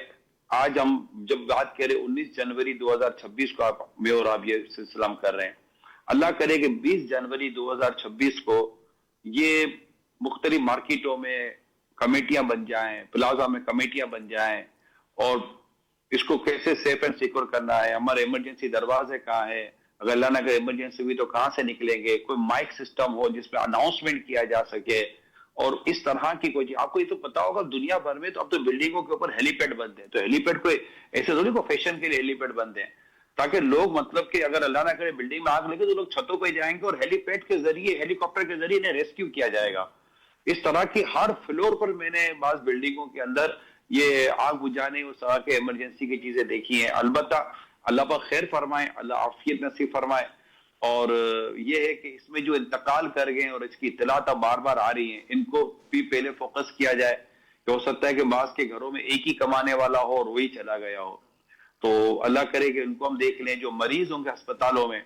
آج ہم جب بات کریں 19 جنوری 2026 کو میں اور آپ یہ سلسلہ کر رہے ہیں، اللہ کرے کہ 20 جنوری 2026 کو یہ مختلف مارکیٹوں میں کمیٹیاں بن جائیں، پلازا میں کمیٹیاں بن جائیں، اور اس کو کیسے سیف اینڈ سیکور کرنا ہے. ہمارے ایمرجنسی دروازے کہاں ہے، اگر اللہ نہ کرے ایمرجنسی ہوئی تو کہاں سے نکلیں گے. کوئی مائک سسٹم ہو جس پہ اناؤنسمنٹ کیا جا سکے، اور اس طرح کی کوئی. آپ کو یہ تو پتا ہوگا دنیا بھر میں تو اب تو بلڈنگوں کے اوپر ہیلی پیڈ بنتے ہیں، تو ہیلی پیڈ کوئی ایسے تھوڑی کو فیشن کے لیے ہیلی پیڈ بنتے ہیں تاکہ لوگ مطلب کہ اگر اللہ نہ کرے بلڈنگ میں آگ لگے تو لوگ چھتوں پہ جائیں گے اور ہیلی پیڈ کے ذریعے، ہیلی کاپٹر کے ذریعے انہیں ریسکیو کیا جائے گا. اس طرح کی ہر فلور پر میں نے بعض بلڈنگوں کے اندر یہ آگ بجھانے اس طرح کے ایمرجنسی کی چیزیں دیکھی ہیں. البتہ اللہ پاک خیر فرمائے، اللہ عافیت نصیب فرمائے. اور یہ ہے کہ اس میں جو انتقال کر گئے اور اس کی اطلاعات اب بار بار آ رہی ہیں، ان کو بھی پہلے فوکس کیا جائے کہ ہو سکتا ہے کہ بعض کے گھروں میں ایک ہی کمانے والا ہو اور وہی چلا گیا ہو، تو اللہ کرے کہ ان کو ہم دیکھ لیں، جو مریض ہوں گے ہسپتالوں میں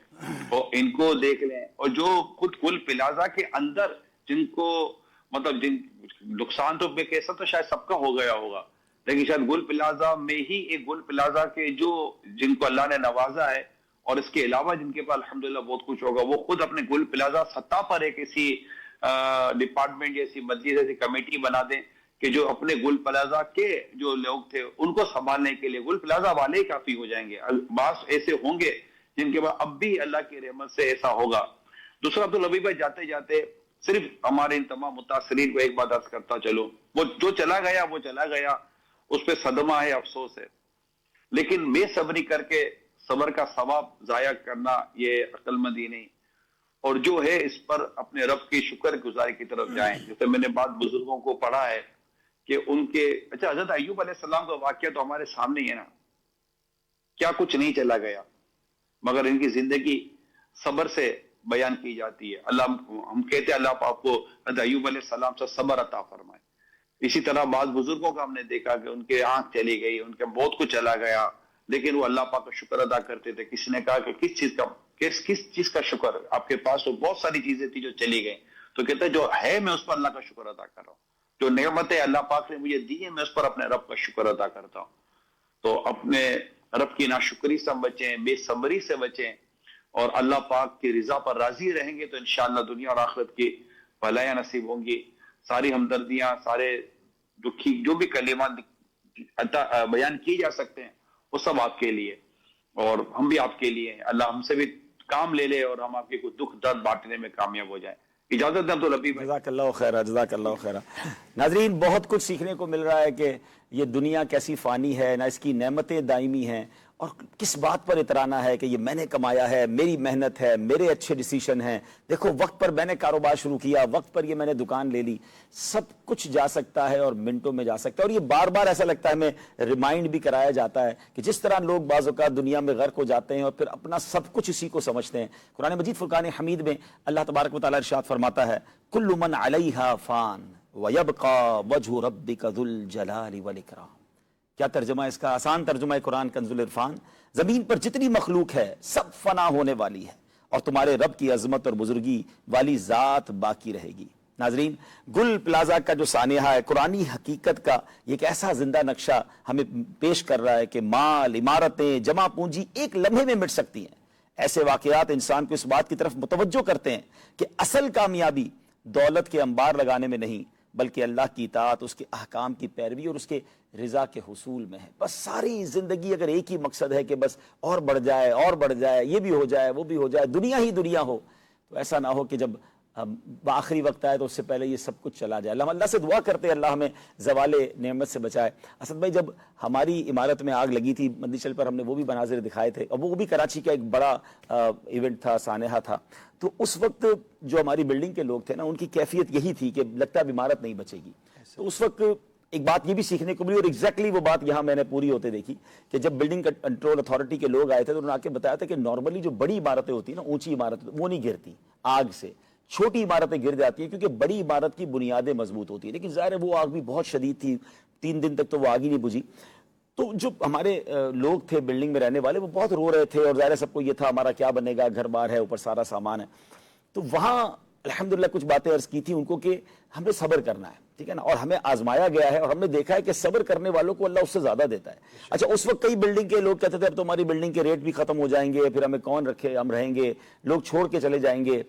وہ ان کو دیکھ لیں، اور جو خود گل پلازا کے اندر جن کو مطلب جن نقصان تو میں کیسا تو شاید سب کا ہو گیا ہوگا، لیکن شاید گل پلازا میں ہی ایک گل پلازا کے جو جن کو اللہ نے نوازا ہے اور اس کے علاوہ جن کے پاس الحمدللہ بہت کچھ ہوگا، وہ خود اپنے گل پلازا سطح پر ایک ایسی ڈپارٹمنٹ جیسی مسجد جیسی کمیٹی بنا دیں کہ جو اپنے گل پلازا کے جو لوگ تھے ان کو سنبھالنے کے لیے گل پلازا والے ہی کافی ہو جائیں گے، بعض ایسے ہوں گے جن کے بعد اب بھی اللہ کی رحمت سے ایسا ہوگا۔ دوسرا عبدالحبیب بھائی جاتے جاتے صرف ہمارے ان تمام متاثرین کو ایک بات عرض کرتا چلو، وہ جو چلا گیا اس پہ صدمہ ہے، افسوس ہے، لیکن بے صبری کر کے صبر کا ثواب ضائع کرنا یہ عقل مندی نہیں، اور جو ہے اس پر اپنے رب کی شکر گزاری کی طرف جائیں۔ جیسے میں نے بعض بزرگوں کو پڑھا ہے کہ ان کے حضرت ایوب علیہ السلام کا واقعہ تو ہمارے سامنے ہی ہے نا، کیا کچھ نہیں چلا گیا مگر ان کی زندگی صبر سے بیان کی جاتی ہے۔ اللہ ہم کہتے ہیں اللہ آپ کو حضرت ایوب علیہ السلام سے صبر عطا فرمائے۔ اسی طرح بعض بزرگوں کا ہم نے دیکھا کہ ان کے آنکھ چلی گئی، ان کے بہت کچھ چلا گیا، لیکن وہ اللہ پاک کا شکر ادا کرتے تھے۔ کسی نے کہا کہ کس چیز کا شکر؟ آپ کے پاس تو بہت ساری چیزیں تھی جو چلی گئیں، تو کہتے ہیں جو ہے میں اس پر اللہ کا شکر ادا کر رہا ہوں، جو نعمتیں اللہ پاک نے مجھے دی ہیں میں اس پر اپنے رب کا شکر ادا کرتا ہوں۔ تو اپنے رب کی ناشکری سے بچیں، بے صبری سے بچیں، اور اللہ پاک کی رضا پر راضی رہیں گے تو انشاءاللہ دنیا اور آخرت کی بھلائیاں نصیب ہوں گی۔ ساری ہمدردیاں، سارے جو بھی کلمات بیان کی جا سکتے ہیں وہ سب آپ کے لیے اور ہم بھی آپ کے لیے ہیں۔ اللہ ہم سے بھی کام لے لے اور ہم آپ کے کوئی دکھ درد بانٹنے میں کامیاب ہو جائیں۔ اجازت دیں عبدالحبیب بھائی۔ جزاک اللہ خیر، جزاک اللہ خیر۔ ناظرین، بہت کچھ سیکھنے کو مل رہا ہے کہ یہ دنیا کیسی فانی ہے، نہ اس کی نعمتیں دائمی ہیں، اور کس بات پر اترانا ہے کہ یہ میں نے کمایا ہے، میری محنت ہے، میرے اچھے ڈیسیشن ہیں، دیکھو وقت پر میں نے کاروبار شروع کیا، وقت پر یہ میں نے دکان لے لی، سب کچھ جا سکتا ہے اور منٹوں میں جا سکتا ہے۔ اور یہ بار بار ایسا لگتا ہے ہمیں ریمائنڈ بھی کرایا جاتا ہے کہ جس طرح لوگ بعض اوقات دنیا میں غرق ہو جاتے ہیں اور پھر اپنا سب کچھ اسی کو سمجھتے ہیں۔ قرآن مجید فرقان حمید میں اللہ تبارک و تعالیٰ ارشاد فرماتا ہے کل من علیہا فان ویبقى وجہ ربک ذو الجلال والاکرام۔ کیا ترجمہ اس کا؟ آسان ترجمہ ہے قرآن کنز العرفان، زمین پر جتنی مخلوق ہے سب فنا ہونے والی ہے اور تمہارے رب کی عظمت اور بزرگی والی ذات باقی رہے گی۔ ناظرین، گل پلازا کا جو سانحہ ہے قرآنی حقیقت کا یہ ایک ایسا زندہ نقشہ ہمیں پیش کر رہا ہے کہ مال، عمارتیں، جمع پونجی ایک لمحے میں مٹ سکتی ہیں۔ ایسے واقعات انسان کو اس بات کی طرف متوجہ کرتے ہیں کہ اصل کامیابی دولت کے انبار لگانے میں نہیں بلکہ اللہ کی اطاعت، اس کے احکام کی پیروی اور اس کے رضا کے حصول میں ہے۔ بس ساری زندگی اگر ایک ہی مقصد ہے کہ بس اور بڑھ جائے اور بڑھ جائے، یہ بھی ہو جائے وہ بھی ہو جائے، دنیا ہی دنیا ہو، تو ایسا نہ ہو کہ جب آخری وقت آئے تو اس سے پہلے یہ سب کچھ چلا جائے۔ اللہ سے دعا کرتے ہیں اللہ ہمیں زوال نعمت سے بچائے۔ اسد بھائی، جب ہماری عمارت میں آگ لگی تھی مندی چل پر، ہم نے وہ بھی مناظر دکھائے تھے اور وہ بھی کراچی کا ایک بڑا ایونٹ تھا، سانحہ تھا، تو اس وقت جو ہماری بلڈنگ کے لوگ تھے نا ان کی کیفیت یہی تھی کہ لگتا ہے عمارت نہیں بچے گی۔ تو اس وقت ایک بات یہ بھی سیکھنے کو ملی اور ایگزیکٹلی وہ بات یہاں میں نے پوری ہوتے دیکھی کہ جب بلڈنگ کنٹرول اتھارٹی کے لوگ آئے تھے تو انہوں نے آ کے بتایا تھا کہ نارملی جو بڑی عمارتیں ہوتی ہیں نا، اونچی عمارتیں، وہ نہیں گرتی آگ سے، چھوٹی عمارتیں گر جاتی ہیں کیونکہ بڑی عمارت کی بنیادیں مضبوط ہوتی ہیں۔ لیکن ظاہر ہے وہ آگ بھی بہت شدید تھی، 3 دن تک تو وہ آگ ہی نہیں بجھی۔ تو جو ہمارے لوگ تھے بلڈنگ میں رہنے والے وہ بہت رو رہے تھے اور ظاہر ہے سب کو یہ تھا ہمارا کیا بنے گا، گھر بار ہے، اوپر سارا سامان ہے۔ تو وہاں الحمدللہ کچھ باتیں عرض کی تھی ان کو کہ ہمیں صبر کرنا ہے، ٹھیک ہے نا، اور ہمیں آزمایا گیا ہے اور ہم نے دیکھا ہے کہ صبر کرنے والوں کو اللہ اس سے زیادہ دیتا ہے۔ اچھا، اس وقت کئی بلڈنگ کے لوگ کہتے تھے اب تو ہماری بلڈنگ کے ریٹ بھی ختم ہو جائیں گے، پھر ہمیں کون رکھے، ہم رہیں گے، لوگ چھوڑ کے چلے جائیں گے،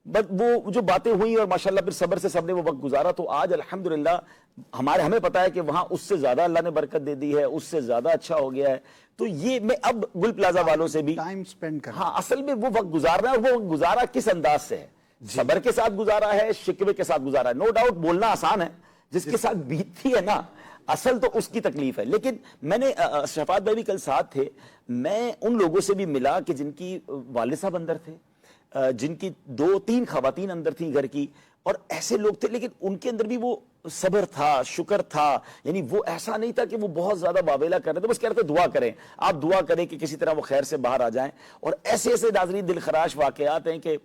بٹ وہ جو باتیں ہوئیں اور ماشاءاللہ پھر صبر سے سب نے وہ وقت گزارا، تو آج الحمدللہ ہمیں پتا ہے کہ وہاں اس سے زیادہ اللہ نے برکت دے دی ہے، اس سے زیادہ اچھا ہو گیا ہے۔ تو یہ میں اب گل پلازا والوں سے بھی ٹائم سپینڈ کرنا، ہاں اصل میں وہ وقت گزارنا ہے، اور وہ وقت گزارا کس انداز سے ہے، صبر کے ساتھ گزارا ہے، شکوے کے ساتھ گزارا ہے۔ نو ڈاؤٹ بولنا آسان ہے، جس کے ساتھ بیتتی ہے نا اصل تو اس کی تکلیف ہے۔ لیکن میں نے شفاعت بھائی بھی کل ساتھ تھے، میں ان لوگوں سے بھی ملا کہ جن کی والد صاحب اندر تھے، جن کی 2-3 خواتین اندر تھیں گھر کی، اور ایسے لوگ تھے لیکن ان کے اندر بھی وہ صبر تھا, شکر تھا, یعنی وہ ایسا نہیں تھا کہ وہ بہت زیادہ باویلا کر رہے تھے, بس کہہ رہے تھے دعا کریں, آپ دعا کریں کہ کسی طرح وہ خیر سے باہر آ جائیں. اور ایسے ایسے ناظرین دل خراش واقعات ہیں کہ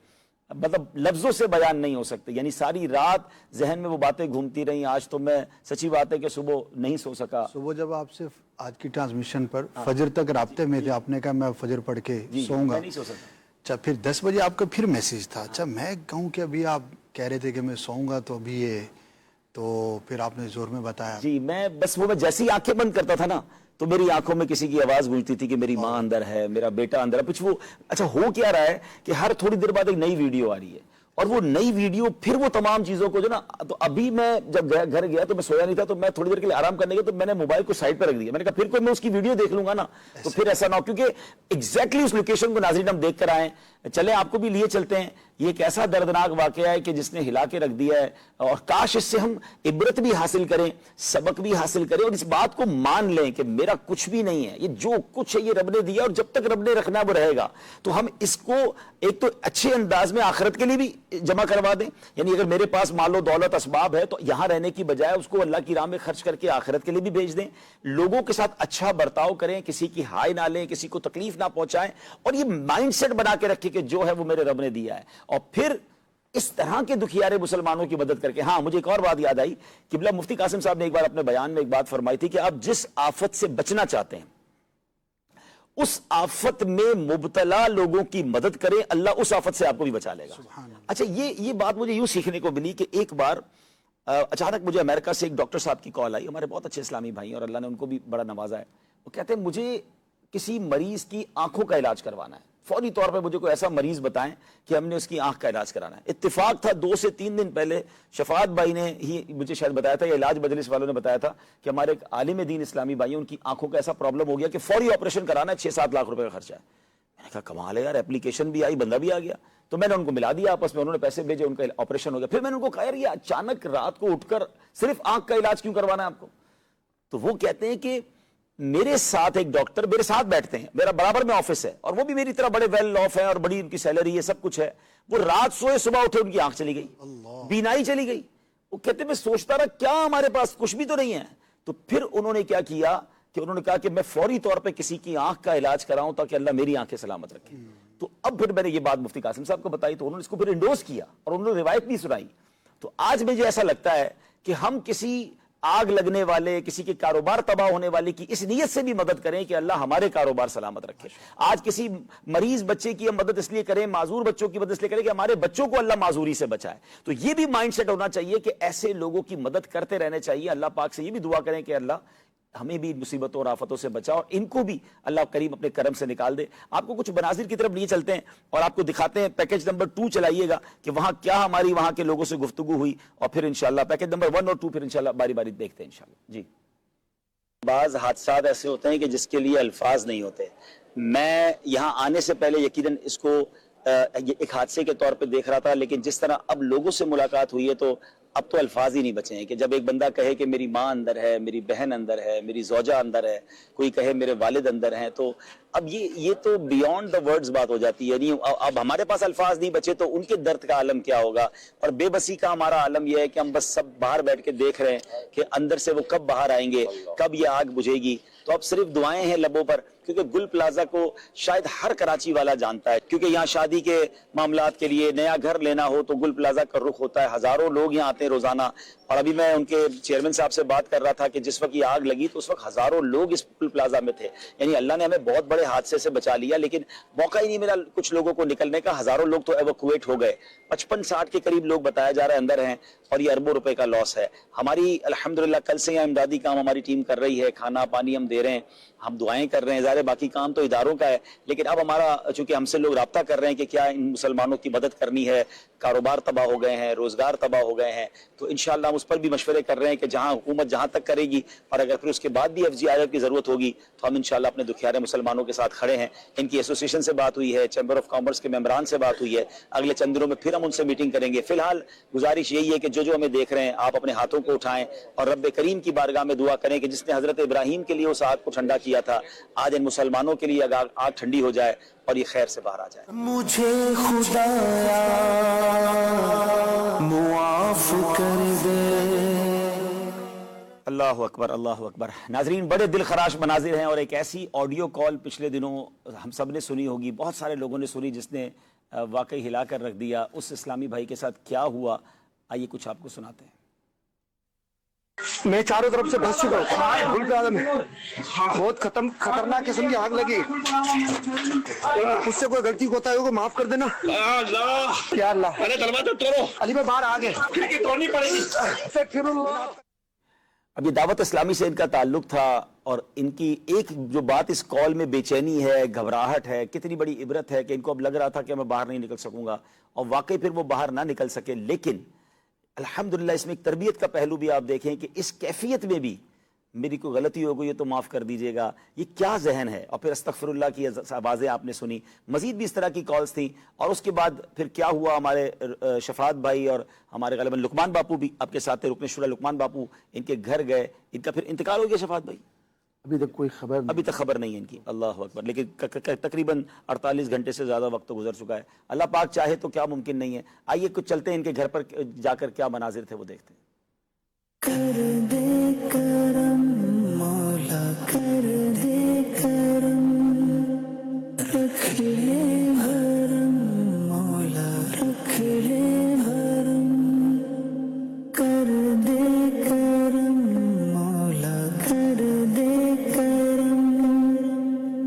مطلب لفظوں سے بیان نہیں ہو سکتے. یعنی ساری رات ذہن میں وہ باتیں گھومتی رہیں. آج تو میں سچی بات ہے کہ صبح نہیں سو سکا. صبح جب آپ صرف آج کی ٹرانسمیشن پر فجر تک رابطے میں تھے, آپ نے کہا میں فجر پڑھ کے سوؤں گا, نہیں سو سکا. اچھا پھر 10 بجے آپ کا پھر میسیج تھا. اچھا میں کہوں کہ ابھی آپ کہہ رہے تھے کہ میں سوؤں گا تو ابھی یہ, تو پھر آپ نے زور میں بتایا. جی میں بس وہ میں جیسے ہی آنکھیں بند کرتا تھا نا تو میری آنکھوں میں کسی کی آواز گونجتی تھی کہ میری ماں اندر ہے, میرا بیٹا اندر ہے. کچھ وہ اچھا ہو کیا رہا ہے کہ ہر تھوڑی دیر بعد ایک نئی ویڈیو آ رہی ہے, اور وہ نئی ویڈیو پھر وہ تمام چیزوں کو جو نا, تو ابھی میں جب گھر گیا تو میں سویا نہیں تھا, تو میں تھوڑی دیر کے لیے آرام کرنے گیا تو میں نے موبائل کو سائڈ پہ رکھ دیا. میں نے کہا پھر کوئی میں اس کی ویڈیو دیکھ لوں گا نا تو پھر ایسا نہ ہو, کیونکہ ایگزیکٹلی اس لوکیشن کو ناظرین ہم دیکھ کر آئے. چلیں آپ کو بھی لیے چلتے ہیں. یہ ایک ایسا دردناک واقعہ ہے کہ جس نے ہلا کے رکھ دیا ہے, اور کاش اس سے ہم عبرت بھی حاصل کریں, سبق بھی حاصل کریں, اور اس بات کو مان لیں کہ میرا کچھ بھی نہیں ہے, یہ جو کچھ ہے یہ رب نے دیا, اور جب تک رب نے رکھنا وہ رہے گا. تو ہم اس کو ایک تو اچھے انداز میں آخرت کے لیے بھی جمع کروا دیں. یعنی اگر میرے پاس مال و دولت اسباب ہے تو یہاں رہنے کی بجائے اس کو اللہ کی راہ میں خرچ کر کے آخرت کے لیے بھی بھیج دیں. لوگوں کے ساتھ اچھا برتاؤ کریں, کسی کی ہائے نہ لیں, کسی کو تکلیف نہ پہنچائیں, اور یہ مائنڈ سیٹ بنا کے رکھیں کہ جو ہے وہ میرے رب نے دیا ہے. اور پھر اس طرح کے دکھیارے مسلمانوں کی مدد کر کے. ہاں مجھے ایک اور بات یاد آئی, قبلہ مفتی قاسم صاحب نے ایک بار اپنے بیان میں ایک بات فرمائی تھی کہ آپ جس آفت سے بچنا چاہتے ہیں اس آفت میں مبتلا لوگوں کی مدد کریں, اللہ اس آفت سے آپ کو بھی بچا لے گا. اچھا یہ بات مجھے یوں سیکھنے کو ملی کہ ایک بار اچانک مجھے امریکہ سے ایک ڈاکٹر صاحب کی کال آئی, ہمارے بہت اچھے اسلامی بھائی ہیں اور اللہ نے ان کو بھی بڑا نوازا ہے. وہ کہتے ہیں مجھے کسی مریض کی آنکھوں کا علاج کروانا ہے, فوری طور پہ مجھے کوئی ایسا مریض بتائیں کہ ہم نے اس کی آنکھ کا علاج کرانا ہے. اتفاق تھا 2 سے 3 دن پہلے شفاعت بھائی نے ہی مجھے شاید بتایا تھا, یا علاج مجلس والوں نے بتایا تھا کہ ہمارے ایک عالم دین اسلامی بھائی ہیں, ان کی آنکھوں کا ایسا پرابلم ہو گیا کہ فوری آپریشن کرانا ہے, 6-7 لاکھ روپے کا خرچہ ہے. میں نے کہا کمال ہے یار, اپلیکیشن بھی آئی, بندہ بھی آ گیا. تو میں نے ان کو ملا دیا آپس میں, انہوں نے پیسے بھیجے, ان کا آپریشن ہو گیا. پھر میں نے ان کو کہا یار یہ اچانک رات کو اٹھ کر صرف آنکھ کا علاج کیوں کروانا ہے آپ کو؟ تو وہ کہتے ہیں کہ میرے ساتھ ایک ڈاکٹر میرے ساتھ بیٹھتے ہیں, میرا برابر میں آفس ہے, اور وہ بھی میری طرح بڑے ویل آف ہیں اور بڑی ان کی سیلری ہے, سب کچھ ہے. وہ رات سوئے صبح اٹھے ان کی آنکھ چلی گئی, بینائی چلی گئی. وہ کہتے میں سوچتا رہا کیا ہمارے پاس کچھ بھی تو نہیں ہے. تو پھر انہوں نے کیا کیا کہ انہوں نے کہا کہ میں فوری طور پہ کسی کی آنکھ کا علاج کراؤں تاکہ اللہ میری آنکھیں سلامت رکھے. تو اب پھر میں نے یہ بات مفتی قاسم صاحب کو بتائی تو انہوں نے اس کو پھر انڈوز کیا اور انہوں نے روایت بھی سنائی. تو آج مجھے ایسا لگتا ہے کہ ہم کسی آگ لگنے والے, کسی کے کاروبار تباہ ہونے والے کی اس نیت سے بھی مدد کریں کہ اللہ ہمارے کاروبار سلامت رکھے. آج کسی مریض بچے کی ہم مدد اس لیے کریں, معذور بچوں کی مدد اس لیے کریں کہ ہمارے بچوں کو اللہ معذوری سے بچائے. تو یہ بھی مائنڈ سیٹ ہونا چاہیے کہ ایسے لوگوں کی مدد کرتے رہنے چاہیے. اللہ پاک سے یہ بھی دعا کریں کہ اللہ ہمیں بھی مصیبتوں اور آفتوں سے بچا اور ان کو بھی اللہ کریم اپنے کرم سے نکال دے. آپ کو کچھ مناظر کی طرف لیے چلتے ہیں اور آپ کو دکھاتے ہیں. پیکج نمبر 2 چلائیے گا کہ وہاں کیا ہماری وہاں کے لوگوں سے گفتگو ہوئی, اور پھر انشاءاللہ پیکج نمبر 1 اور 2 پھر انشاءاللہ باری باری دیکھتے ہیں انشاءاللہ. جی بعض حادثات ایسے ہوتے ہیں کہ جس کے لیے الفاظ نہیں ہوتے. میں یہاں آنے سے پہلے یقیناً اس کو ایک حادثے کے طور پہ دیکھ رہا تھا, لیکن جس طرح اب لوگوں سے ملاقات ہوئی ہے تو اب تو الفاظ ہی نہیں بچے ہیں کہ جب ایک بندہ کہے کہ میری ماں اندر ہے, میری بہن اندر ہے, میری زوجہ اندر ہے, کوئی کہے میرے والد اندر ہیں, تو اب یہ تو بیونڈ دا ورڈز بات ہو جاتی ہے. نہیں اب ہمارے پاس الفاظ نہیں بچے تو ان کے درد کا عالم کیا ہوگا. اور بے بسی کا ہمارا عالم یہ ہے کہ ہم بس سب باہر بیٹھ کے دیکھ رہے ہیں کہ اندر سے وہ کب باہر آئیں گے, کب یہ آگ بجھے گی. تو اب صرف دعائیں ہیں لبوں پر, کیونکہ گل پلازا کو شاید ہر کراچی والا جانتا ہے, کیونکہ یہاں شادی کے معاملات کے لیے نیا گھر لینا ہو تو گل پلازا کا رخ ہوتا ہے. ہزاروں لوگ یہاں آتے ہیں روزانہ. اور ابھی میں ان کے چیئرمین صاحب سے بات کر رہا تھا کہ جس وقت یہ آگ لگی تو اس وقت ہزاروں لوگ اس گل پلازا میں تھے. یعنی اللہ نے ہمیں بہت بڑے حادثے سے بچا لیا, لیکن موقع ہی نہیں ملا کچھ لوگوں کو نکلنے کا. ہزاروں لوگ تو ایویکویٹ ہو گئے. 55-60 کے قریب لوگ بتایا جا رہا ہے اندر ہیں, اور یہ اربوں روپے کا لاس ہے. ہماری الحمدللہ کل سے یہاں امدادی کام ہماری ٹیم کر رہی ہے, کھانا پانی ہم دے رہے ہیں, ہم دعائیں کر رہے ہیں. ظاہر باقی کام تو اداروں کا ہے, لیکن اب ہمارا چونکہ ہم سے لوگ رابطہ کر رہے ہیں کہ کیا ان مسلمانوں کی مدد کرنی ہے, کاروبار تباہ ہو گئے ہیں, روزگار تباہ ہو گئے ہیں, تو انشاءاللہ ہم اس پر بھی مشورے کر رہے ہیں کہ جہاں حکومت جہاں تک کرے گی, اور اگر پھر اس کے بعد بھی FGRF کی ضرورت ہوگی تو ہم انشاءاللہ اپنے دکھیارے مسلمانوں کے ساتھ کھڑے ہیں. ان کی ایسوسیشن سے بات ہوئی ہے, چیمبر آف کامرس کے ممبران سے بات ہوئی ہے, اگلے چند دنوں میں پھر ہم ان سے میٹنگ کریں گے. فی الحال گزارش یہی ہے کہ جو ہمیں دیکھ رہے ہیں آپ اپنے ہاتھوں کو اٹھائیں اور رب کریم کی بارگاہ میں دعا کریں کہ جس نے حضرت ابراہیم کے لیے اس آگ کو ٹھنڈا کیا تھا, آج ان مسلمانوں کے لیے آگ ٹھنڈی ہو جائے اور یہ خیر سے باہر آ جائے. مجھے خدایا معاف کر دے. اللہ اکبر اللہ اکبر. ناظرین بڑے دل خراش مناظر ہیں اور ایک ایسی آڈیو کال پچھلے دنوں ہم سب نے سنی ہوگی, بہت سارے لوگوں نے سنی, جس نے واقعی ہلا کر رکھ دیا. اس اسلامی بھائی کے ساتھ کیا ہوا آئیے کچھ آپ کو سناتے ہیں. میں چاروں طرف سے بھس چکا ہوں, گل پلازا میں بہت خطرناک قسم کی آگ لگی. اس سے کوئی غلطی ہوتا ہے معاف کر دینا. کیا اللہ, علی بھائی باہر آ گئے. اب یہ دعوت اسلامی سے ان کا تعلق تھا اور ان کی ایک جو بات اس کال میں بے چینی ہے, گھبراہٹ ہے, کتنی بڑی عبرت ہے کہ ان کو اب لگ رہا تھا کہ میں باہر نہیں نکل سکوں گا, اور واقعی پھر وہ باہر نہ نکل سکے. لیکن الحمدللہ اس میں ایک تربیت کا پہلو بھی آپ دیکھیں کہ اس کیفیت میں بھی میری کوئی غلطی ہو گئی ہے تو معاف کر دیجئے گا, یہ کیا ذہن ہے. اور پھر استغفر اللہ کی آوازیں آپ نے سنی. مزید بھی اس طرح کی کالز تھیں. اور اس کے بعد پھر کیا ہوا, ہمارے شفاعت بھائی اور ہمارے غالباً لقمان باپو بھی آپ کے ساتھ تھے, رکن شورا لقمان باپو, ان کے گھر گئے. ان کا پھر انتقال ہو گیا شفاعت بھائی؟ ابھی تک کوئی خبر نہیں, ابھی تک خبر نہیں ہے ان کی. اللہ اکبر. لیکن تقریباً 48 گھنٹے سے زیادہ وقت تو گزر چکا ہے. اللہ پاک چاہے تو کیا ممکن نہیں ہے. آئیے کچھ چلتے ہیں ان کے گھر پر جا کر کیا مناظر تھے وہ دیکھتے ہیں. کر دے کرم مولا, کر دے کرم, رکھ لے بھرم مولا, رکھ لے بھرم. کر دے کرم مولا, کر دے کرم,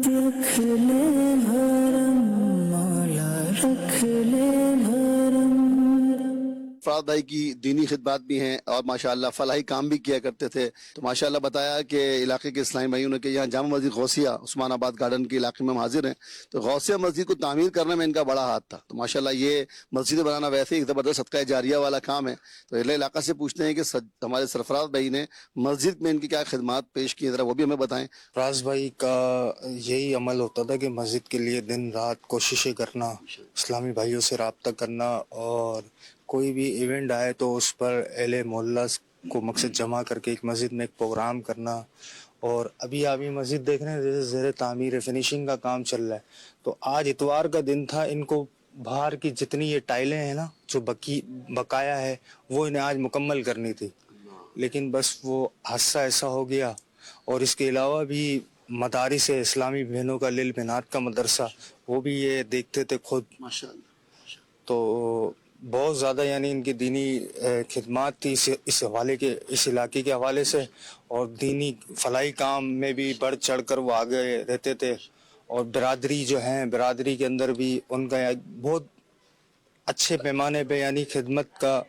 رکھ لے بھرم مولا, رکھ لے بھرم. فراد بھائی کی دینی خدمات بھی ہیں اور ماشاءاللہ فلاحی کام بھی کیا کرتے تھے. تو ماشاءاللہ بتایا کہ علاقے کے اسلامی بھائیوں نے کہ یہاں جامع مسجد غوثیہ عثمان آباد گارڈن کے علاقے میں ہم حاضر ہیں, تو غوثیہ مسجد کو تعمیر کرنے میں ان کا بڑا ہاتھ تھا. تو ماشاءاللہ یہ مسجد بنانا ویسے ایک زبردست صدقہ جاریہ والا کام ہے. تو اہل علاقہ سے پوچھتے ہیں کہ ہمارے سرفراز بھائی نے مسجد میں ان کی کیا خدمات پیش کی ہیں, ذرا وہ بھی ہمیں بتائیں. فراز بھائی کا یہی عمل ہوتا تھا کہ مسجد کے لیے دن رات کوششیں کرنا, اسلامی بھائیوں سے رابطہ کرنا, اور کوئی بھی ایونٹ آئے تو اس پر اہل محلہ کو مقصد جمع کر کے ایک مسجد میں ایک پروگرام کرنا. اور ابھی آپ یہ مسجد دیکھ رہے ہیں جیسے زیر تعمیر فنیشنگ کا کام چل رہا ہے. تو آج اتوار کا دن تھا, ان کو باہر کی جتنی یہ ٹائلیں ہیں نا جو بقایا ہے وہ انہیں آج مکمل کرنی تھی, لیکن بس وہ حادثہ ایسا ہو گیا. اور اس کے علاوہ بھی مدارس اسلامی بہنوں کا لیل بنات کا مدرسہ, وہ بھی یہ دیکھتے تھے خود. تو بہت زیادہ یعنی ان کی دینی خدمات تھی اس حوالے کے, اس علاقے کے حوالے سے, اور دینی فلاحی کام میں بھی بڑھ چڑھ کر وہ آگے رہتے تھے. اور برادری جو ہیں, برادری کے اندر بھی ان کا بہت اچھے پیمانے پہ یعنی خدمت کا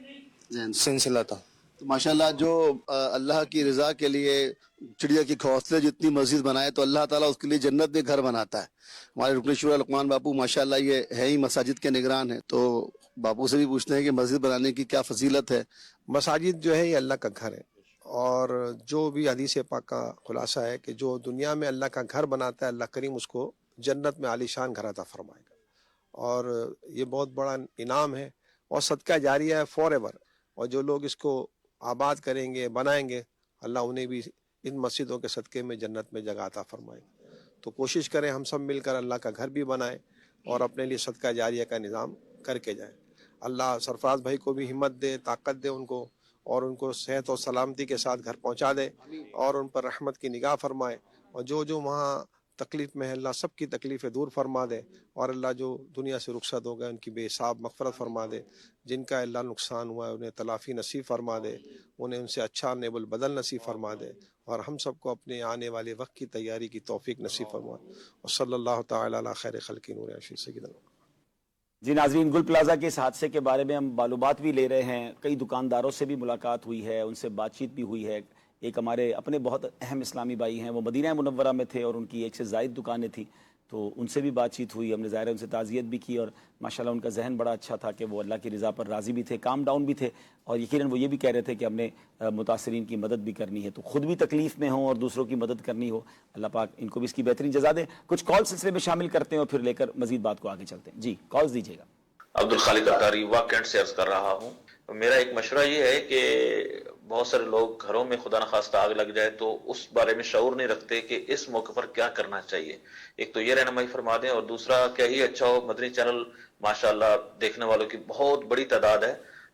سلسلہ تھا. تو ماشاءاللہ جو اللہ کی رضا کے لیے چڑیا کی گھونسلے جتنی مسجد بنائے تو اللہ تعالیٰ اس کے لیے جنت میں گھر بناتا ہے. ہمارے رکن شورا لقمان باپو ماشاءاللہ یہ ہے ہی مساجد کے نگران ہیں, تو باپو سے بھی پوچھتے ہیں کہ مسجد بنانے کی کیا فضیلت ہے. مساجد جو ہے یہ اللہ کا گھر ہے, اور جو بھی حدیث پاک کا خلاصہ ہے کہ جو دنیا میں اللہ کا گھر بناتا ہے, اللہ کریم اس کو جنت میں عالی شان گھر عطا فرمائے گا. اور یہ بہت بڑا انعام ہے اور صدقہ جاریہ ہے فار ایور. اور جو لوگ اس کو آباد کریں گے, بنائیں گے, اللہ انہیں بھی ان مسجدوں کے صدقے میں جنت میں جگہ عطا فرمائے گا. تو کوشش کریں ہم سب مل کر اللہ کا گھر بھی بنائیں اور اپنے لیے صدقہ جاریہ کا نظام کر کے جائیں. اللہ سرفراز بھائی کو بھی ہمت دے, طاقت دے ان کو, اور ان کو صحت اور سلامتی کے ساتھ گھر پہنچا دے, اور ان پر رحمت کی نگاہ فرمائے. اور جو وہاں تکلیف میں ہے اللہ سب کی تکلیفیں دور فرما دے, اور اللہ جو دنیا سے رخصت ہو گئے ان کی بے حساب مغفرت فرما دے. جن کا اللہ نقصان ہوا ہے انہیں تلافی نصیب فرما دے, انہیں ان سے اچھا نیب البدل نصیب فرما دے, اور ہم سب کو اپنے آنے والے وقت کی تیاری کی توفیق نصیب فرما. اور صلی اللہ تعالی علی خیر خلق نور عرش سیدنا. جی ناظرین, گل پلازا کے اس حادثے کے بارے میں ہم معلومات بھی لے رہے ہیں, کئی دکانداروں سے بھی ملاقات ہوئی ہے, ان سے بات چیت بھی ہوئی ہے. ایک ہمارے اپنے بہت اہم اسلامی بھائی ہیں, وہ مدینہ منورہ میں تھے اور ان کی ایک سے زائد دکانیں تھیں, تو ان سے بھی بات چیت ہوئی. ہم نے ظاہر ہے ان سے تعزیت بھی کی, اور ماشاءاللہ ان کا ذہن بڑا اچھا تھا کہ وہ اللہ کی رضا پر راضی بھی تھے, کام ڈاؤن بھی تھے, اور یقیناً وہ یہ بھی کہہ رہے تھے کہ ہم نے متاثرین کی مدد بھی کرنی ہے, تو خود بھی تکلیف میں ہوں اور دوسروں کی مدد کرنی ہو. اللہ پاک ان کو بھی اس کی بہترین جزا دے. کچھ کال سلسلے میں شامل کرتے ہیں اور پھر لے کر مزید بات کو آگے چلتے ہیں. جی کالز دیجیے گا. عبدالخالق اتاری واقعات سے عرض کر رہا ہوں. میرا ایک مشورہ یہ ہے کہ بہت سارے لوگ گھروں میں خدا نخواستہ آگ لگ جائے تو اس بارے میں شعور نہیں رکھتے کہ اس موقع پر کیا کرنا چاہیے. ایک تو یہ رہنمائی فرما دیں, اور دوسرا کیا ہی اچھا ہو, مدنی چینل ماشاءاللہ دیکھنے والوں کی بہت بڑی تعداد ہے,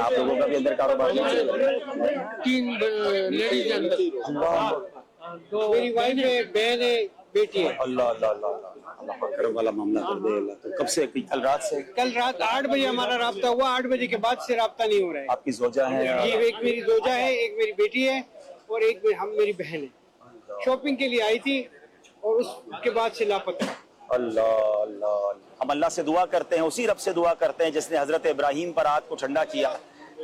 آپ لوگوں کا بھی اندر کاروبار 3 لیڈیز اندر, میری وائف ہے, بہن ہے, بیٹی ہے. اللہ اللہ اللہ اللہ کرم والا معاملہ کر دے اللہ. تو کب سے؟ کل رات سے؟ کل رات 8 بجے ہمارا رابطہ ہوا, 8 بجے کے بعد سے رابطہ نہیں ہو رہا ہے. آپ کی زوجہ ہے؟ جی, ایک میری زوجہ ہے, ایک میری بیٹی ہے, اور ایک میری بہن ہے. شاپنگ کے لیے آئی تھی اور اس کے بعد سے لاپتہ. اللہ اللہ. ہم اللہ سے دعا کرتے ہیں, اسی رب سے دعا کرتے ہیں جس نے حضرت ابراہیم پر آگ کو ٹھنڈا کیا.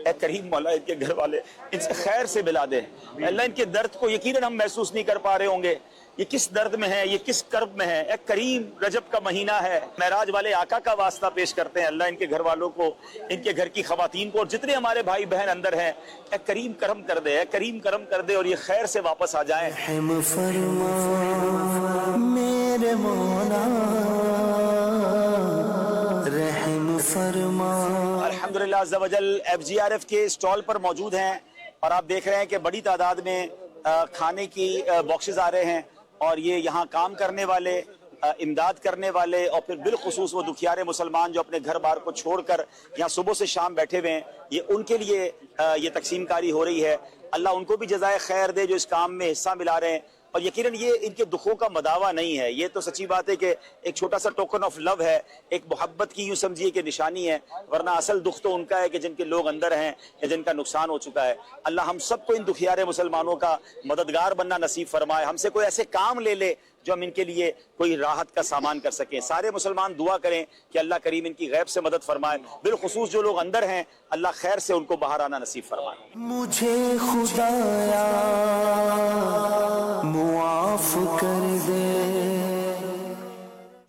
اے کریم مولا, ان کے گھر والے ان سے خیر سے ملا دے اللہ. ان کے درد کو یقیناً ہم محسوس نہیں کر پا رہے ہوں گے, یہ کس درد میں ہے, یہ کس کرب میں ہے. اے کریم, رجب کا مہینہ ہے, معراج والے آقا کا واسطہ پیش کرتے ہیں اللہ ان کے گھر والوں کو, ان کے گھر کی خواتین کو, اور جتنے ہمارے بھائی بہن اندر ہیں. اے کریم کرم کر دے, اے کریم کرم کر دے, اور یہ خیر سے واپس آ جائیں. رحم فرما میرے مولا, رحم فرما. الحمدللہ عز و جل FGRF کے سٹال پر موجود ہیں, اور آپ دیکھ رہے ہیں کہ بڑی تعداد میں کھانے کی باکسز آ رہے ہیں, اور یہ یہاں کام کرنے والے, امداد کرنے والے, اور پھر بالخصوص وہ دکھیارے مسلمان جو اپنے گھر بار کو چھوڑ کر یہاں صبح سے شام بیٹھے ہوئے ہیں, یہ ان کے لیے یہ تقسیم کاری ہو رہی ہے. اللہ ان کو بھی جزائے خیر دے جو اس کام میں حصہ ملا رہے ہیں. اور یقیناً یہ ان کے دکھوں کا مداوع نہیں ہے, یہ تو سچی بات ہے کہ ایک چھوٹا سا ٹوکن آف لو ہے, ایک محبت کی یوں سمجھیے کہ نشانی ہے, ورنہ اصل دکھ تو ان کا ہے کہ جن کے لوگ اندر ہیں یا جن کا نقصان ہو چکا ہے. اللہ ہم سب کو ان دکھیارے مسلمانوں کا مددگار بننا نصیب فرمائے. ہم سے کوئی ایسے کام لے لے جو ہم ان کے لیے کوئی راحت کا سامان کر سکیں. سارے مسلمان دعا کریں کہ اللہ کریم ان کی غیب سے مدد فرمائے, بالخصوص جو لوگ اندر ہیں اللہ خیر سے ان کو باہر آنا نصیب فرمائے. مجھے خدایا معاف کر دے.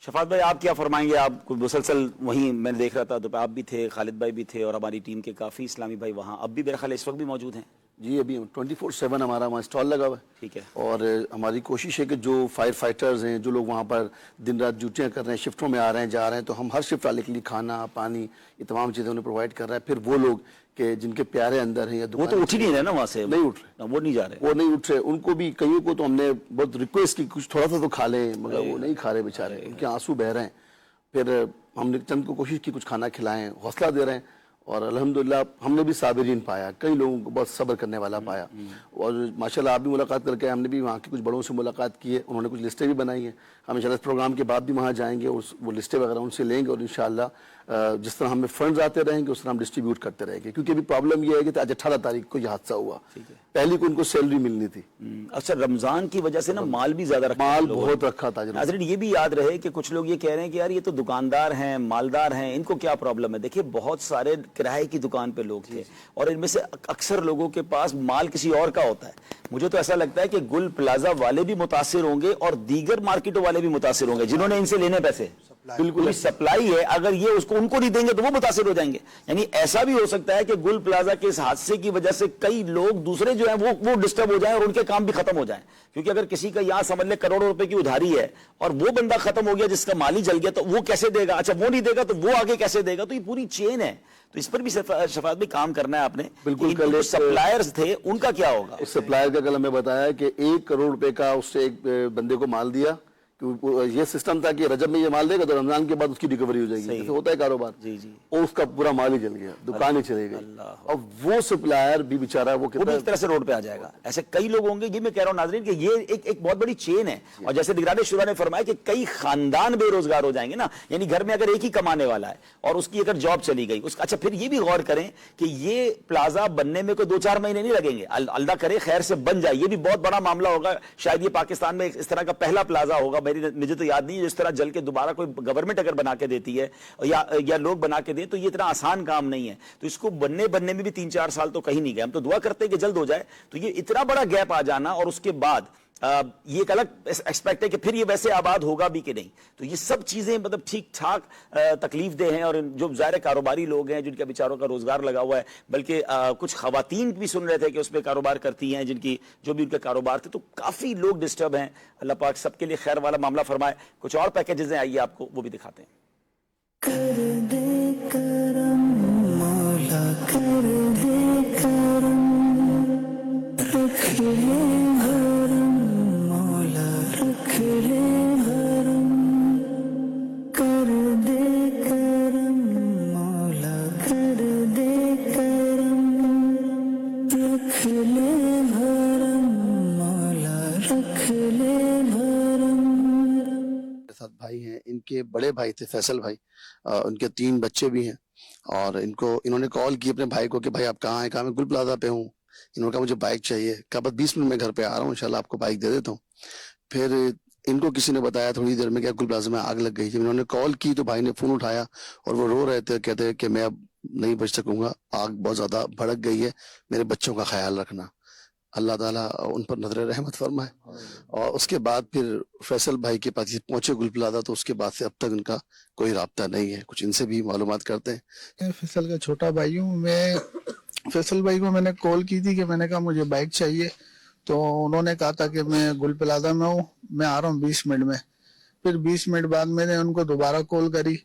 شفاعت بھائی آپ کیا فرمائیں گے؟ آپ مسلسل وہیں میں نے دیکھ رہا تھا, تو آپ بھی تھے, خالد بھائی بھی تھے, اور ہماری ٹیم کے کافی اسلامی بھائی وہاں اب بھی میرے خیال اس وقت بھی موجود ہیں. جی, ابھی 24/7 ہمارا وہاں اسٹال لگا ہوا ہے. ٹھیک ہے. اور ہماری کوشش ہے کہ جو فائر فائٹرز ہیں, جو لوگ وہاں پر دن رات ڈیوٹیاں کر رہے ہیں, شفٹوں میں آ رہے ہیں جا رہے ہیں, تو ہم ہر شفٹ والے کے لیے کھانا پانی یہ تمام چیزیں انہیں پرووائڈ کر رہے ہیں. پھر وہ لوگ کہ جن کے پیارے اندر ہیں, یا وہ تو اٹھ ہی نہیں رہے نا وہاں سے, نہیں اٹھ رہے, وہ نہیں جا رہے, وہ نہیں اٹھ رہے. ان کو بھی کئیوں کو تو ہم نے بہت ریکویسٹ کی کچھ تھوڑا سا تو کھا لیں, مگر وہ نہیں کھا رہے بیچارے, ان کے آنسو بہ رہے ہیں. پھر ہم نے چند کو کوشش کی کچھ کھانا کھلائیں, حوصلہ دے رہے ہیں, اور الحمدللہ ہم نے بھی صابرین پایا, کئی لوگوں کو بہت صبر کرنے والا پایا. اور ماشاءاللہ آپ بھی ملاقات کر کے, ہم نے بھی وہاں کے کچھ بڑوں سے ملاقات کی ہے, انہوں نے کچھ لسٹیں بھی بنائی ہیں. ہم انشاءاللہ اس پروگرام کے بعد بھی وہاں جائیں گے, وہ لسٹیں وغیرہ ان سے لیں گے, اور انشاءاللہ جس طرح ہمیں فنڈز آتے رہیں گے اس طرح ہم ڈسٹریبیوٹ کرتے رہیں گے. کیونکہ ابھی پرابلم یہ ہے کہ آج 18 تاریخ کو یہ حادثہ ہوا, پہلی کو ان کو سیلری ملنی تھی. اچھا, رمضان کی وجہ سے نا مال بھی زیادہ رکھا, مال بہت رکھا تھا. ناظرین یہ بھی یاد رہے کہ کچھ لوگ یہ کہہ رہے ہیں کہ یار یہ تو دکاندار ہیں, مالدار ہیں, ان کو کیا پرابلم ہے. دیکھیے بہت سارے کرائے کی دکان پہ لوگ تھے, اور ان میں سے اکثر لوگوں کے پاس مال کسی اور کا ہوتا ہے. مجھے تو ایسا لگتا ہے کہ گل پلازا والے بھی متاثر ہوں گے, اور دیگر مارکیٹوں والے بھی متاثر ہوں گے جنہوں نے ان سے لینے پیسے. بالکل سپلائی ہے, اگر یہ اس کو ان کو نہیں دیں گے تو وہ متاثر ہو جائیں گے. یعنی ایسا بھی ہو سکتا ہے کہ گل پلازا کے اس حادثے کی وجہ سے کئی لوگ دوسرے جو ہیں وہ ڈسٹرب ہو جائیں, اور ان کے کام بھی ختم ہو جائیں. کیونکہ اگر کسی کا یہاں سمجھ لے کروڑوں روپے کی ادھاری ہے, اور وہ بندہ ختم ہو گیا جس کا مال ہی جل گیا, تو وہ کیسے دے گا؟ اچھا وہ نہیں دے گا تو وہ آگے کیسے دے گا؟ تو یہ پوری چین ہے, تو اس پر بھی شفاعت بھی کام کرنا ہے آپ نے. بالکل. سپلائرز تھے ان کا کیا ہوگا؟ اس سپلائر کا کل ہمیں بتایا کہ 1 کروڑ روپے کا اس سے ایک بندے کو مال دیا. یہ سسٹم تھا کہ رجب میں یہ مال دے گا تو رمضان کے بعد اس کی ریکوری ہو جائے گی, جیسے ہوتا ہے کاروبار. اور اس کا پورا مال ہی جل گیا, دکان ہی چلے گئی. اور وہ سپلائر بھی بیچارہ وہ بھی ایک طرح سے روڈ پہ آ جائے گا. ایسے کئی لوگ ہوں گے. یہ میں کہہ رہا ہوں ناظرین کہ یہ ایک بہت بڑی چین ہے. اور جیسے نگران شورا نے فرمایا کہ کئی خاندان بے روزگار ہو جائیں گے نا. یعنی گھر میں اگر ایک ہی کمانے والا ہے اور اس کی اگر جاب چلی گئی, اچھا پھر یہ بھی غور کریں کہ یہ پلازا بننے میں کوئی 2-4 مہینے نہیں لگیں گے. اللہ کرے خیر سے بن جائے, یہ بھی بہت بڑا معاملہ ہوگا. شاید یہ پاکستان میں اس طرح کا پہلا پلازا ہوگا, مجھے تو یاد نہیں, جس طرح جل کے دوبارہ کوئی گورنمنٹ اگر بنا کے دیتی ہے یا لوگ بنا کے دیں, تو یہ اتنا آسان کام نہیں ہے. تو اس کو بننے میں بھی 3-4 سال تو کہیں نہیں گئے. ہم تو دعا کرتے ہیں کہ جلد ہو جائے. تو یہ اتنا بڑا گیپ آ جانا, اور اس کے بعد یہ ایک الگ ایکسپیکٹ ہے کہ پھر یہ ویسے آباد ہوگا بھی کہ نہیں. تو یہ سب چیزیں مطلب ٹھیک ٹھاک تکلیف دہ ہیں. اور جو ظاہر کاروباری لوگ ہیں جن کے بیچاروں کا روزگار لگا ہوا ہے, بلکہ کچھ خواتین بھی سن رہے تھے کہ اس پہ کاروبار کرتی ہیں, جن کی جو بھی ان کے کاروبار تھے, تو کافی لوگ ڈسٹرب ہیں. اللہ پاک سب کے لیے خیر والا معاملہ فرمائے. کچھ اور پیکیجز ہیں, آئیے آپ کو وہ بھی دکھاتے ہیں. کر دے کرم مولا, کر دے کرم, رکھ لے حرم مولا, رکھ لے حرم, کر کے بڑے بھائی تھے فیصل بھائی، ان کے 3 بچے بھی ہیں، اور انہوں نے کال کی اپنے بھائی کو کہ بھائی آپ کہاں ہیں؟ کہا میں گل پلازا پہ ہوں۔ انہوں نے کہا مجھے بائک چاہیے، کہا بس 20 منٹ میں گھر پہ آ رہا ہوں، انشاءاللہ آپ کو بائک دے دیتا ہوں۔ پھر ان کو کسی نے بتایا تھوڑی دیر میں کہ گل پلازا میں آگ لگ گئی۔ جب انہوں نے کال کی تو بھائی نے فون اٹھایا اور وہ رو رہے تھے، کہتے کہ میں اب نہیں بچ سکوں گا، آگ بہت زیادہ بھڑک گئی ہے، میرے بچوں کا خیال رکھنا، اللہ تعالیٰ ان پر نظر رحمت فرمائے۔ اور اس کے بعد پھر فیصل بھائی کے پاس پہنچے گل پلازا، تو اس کے بعد سے اب تک ان کا کوئی رابطہ نہیں ہے۔ کچھ ان سے بھی معلومات کرتے ہیں۔ فیصل کا چھوٹا بھائی ہوں میں۔ فیصل بھائی کو میں نے کال کی تھی کہ میں نے کہا مجھے بائک چاہیے، تو انہوں نے کہا تھا کہ میں گل پلازا میں ہوں، میں آ رہا ہوں 20 منٹ میں۔ پھر 20 منٹ بعد میں نے ان کو دوبارہ کال کری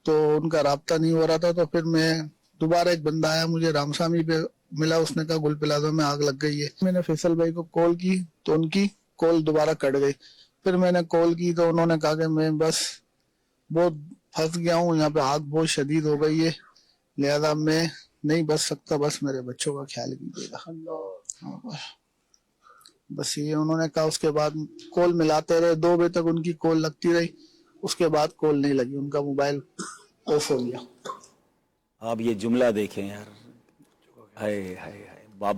تو ان کا رابطہ نہیں ہو رہا تھا، تو پھر میں دوبارہ ایک بندہ آیا مجھے رامسامی پہ ملا، اس نے کہا گل پلازا میں آگ لگ گئی ہے۔ میں نے فیصل بھائی کو کال کی تو ان کی کال دوبارہ کٹ گئی۔ پھر میں نے کال کی تو انہوں نے کہا کہ میں بس بہت پھنس گیا ہوں، یہاں پہ آگ بہت شدید ہو گئی ہے، لہذا میں نہیں بچ سکتا، بس میرے بچوں کا خیال کیجیے گا۔ بس یہ انہوں نے کہا۔ اس کے بعد کال ملاتے رہے، 2 بجے تک ان کی کال لگتی رہی، اس کے بعد کال نہیں لگی، ان کا موبائل آف ہو گیا۔ آپ یہ جملہ دیکھیں یار، ہائے ہائے ہائے، ماں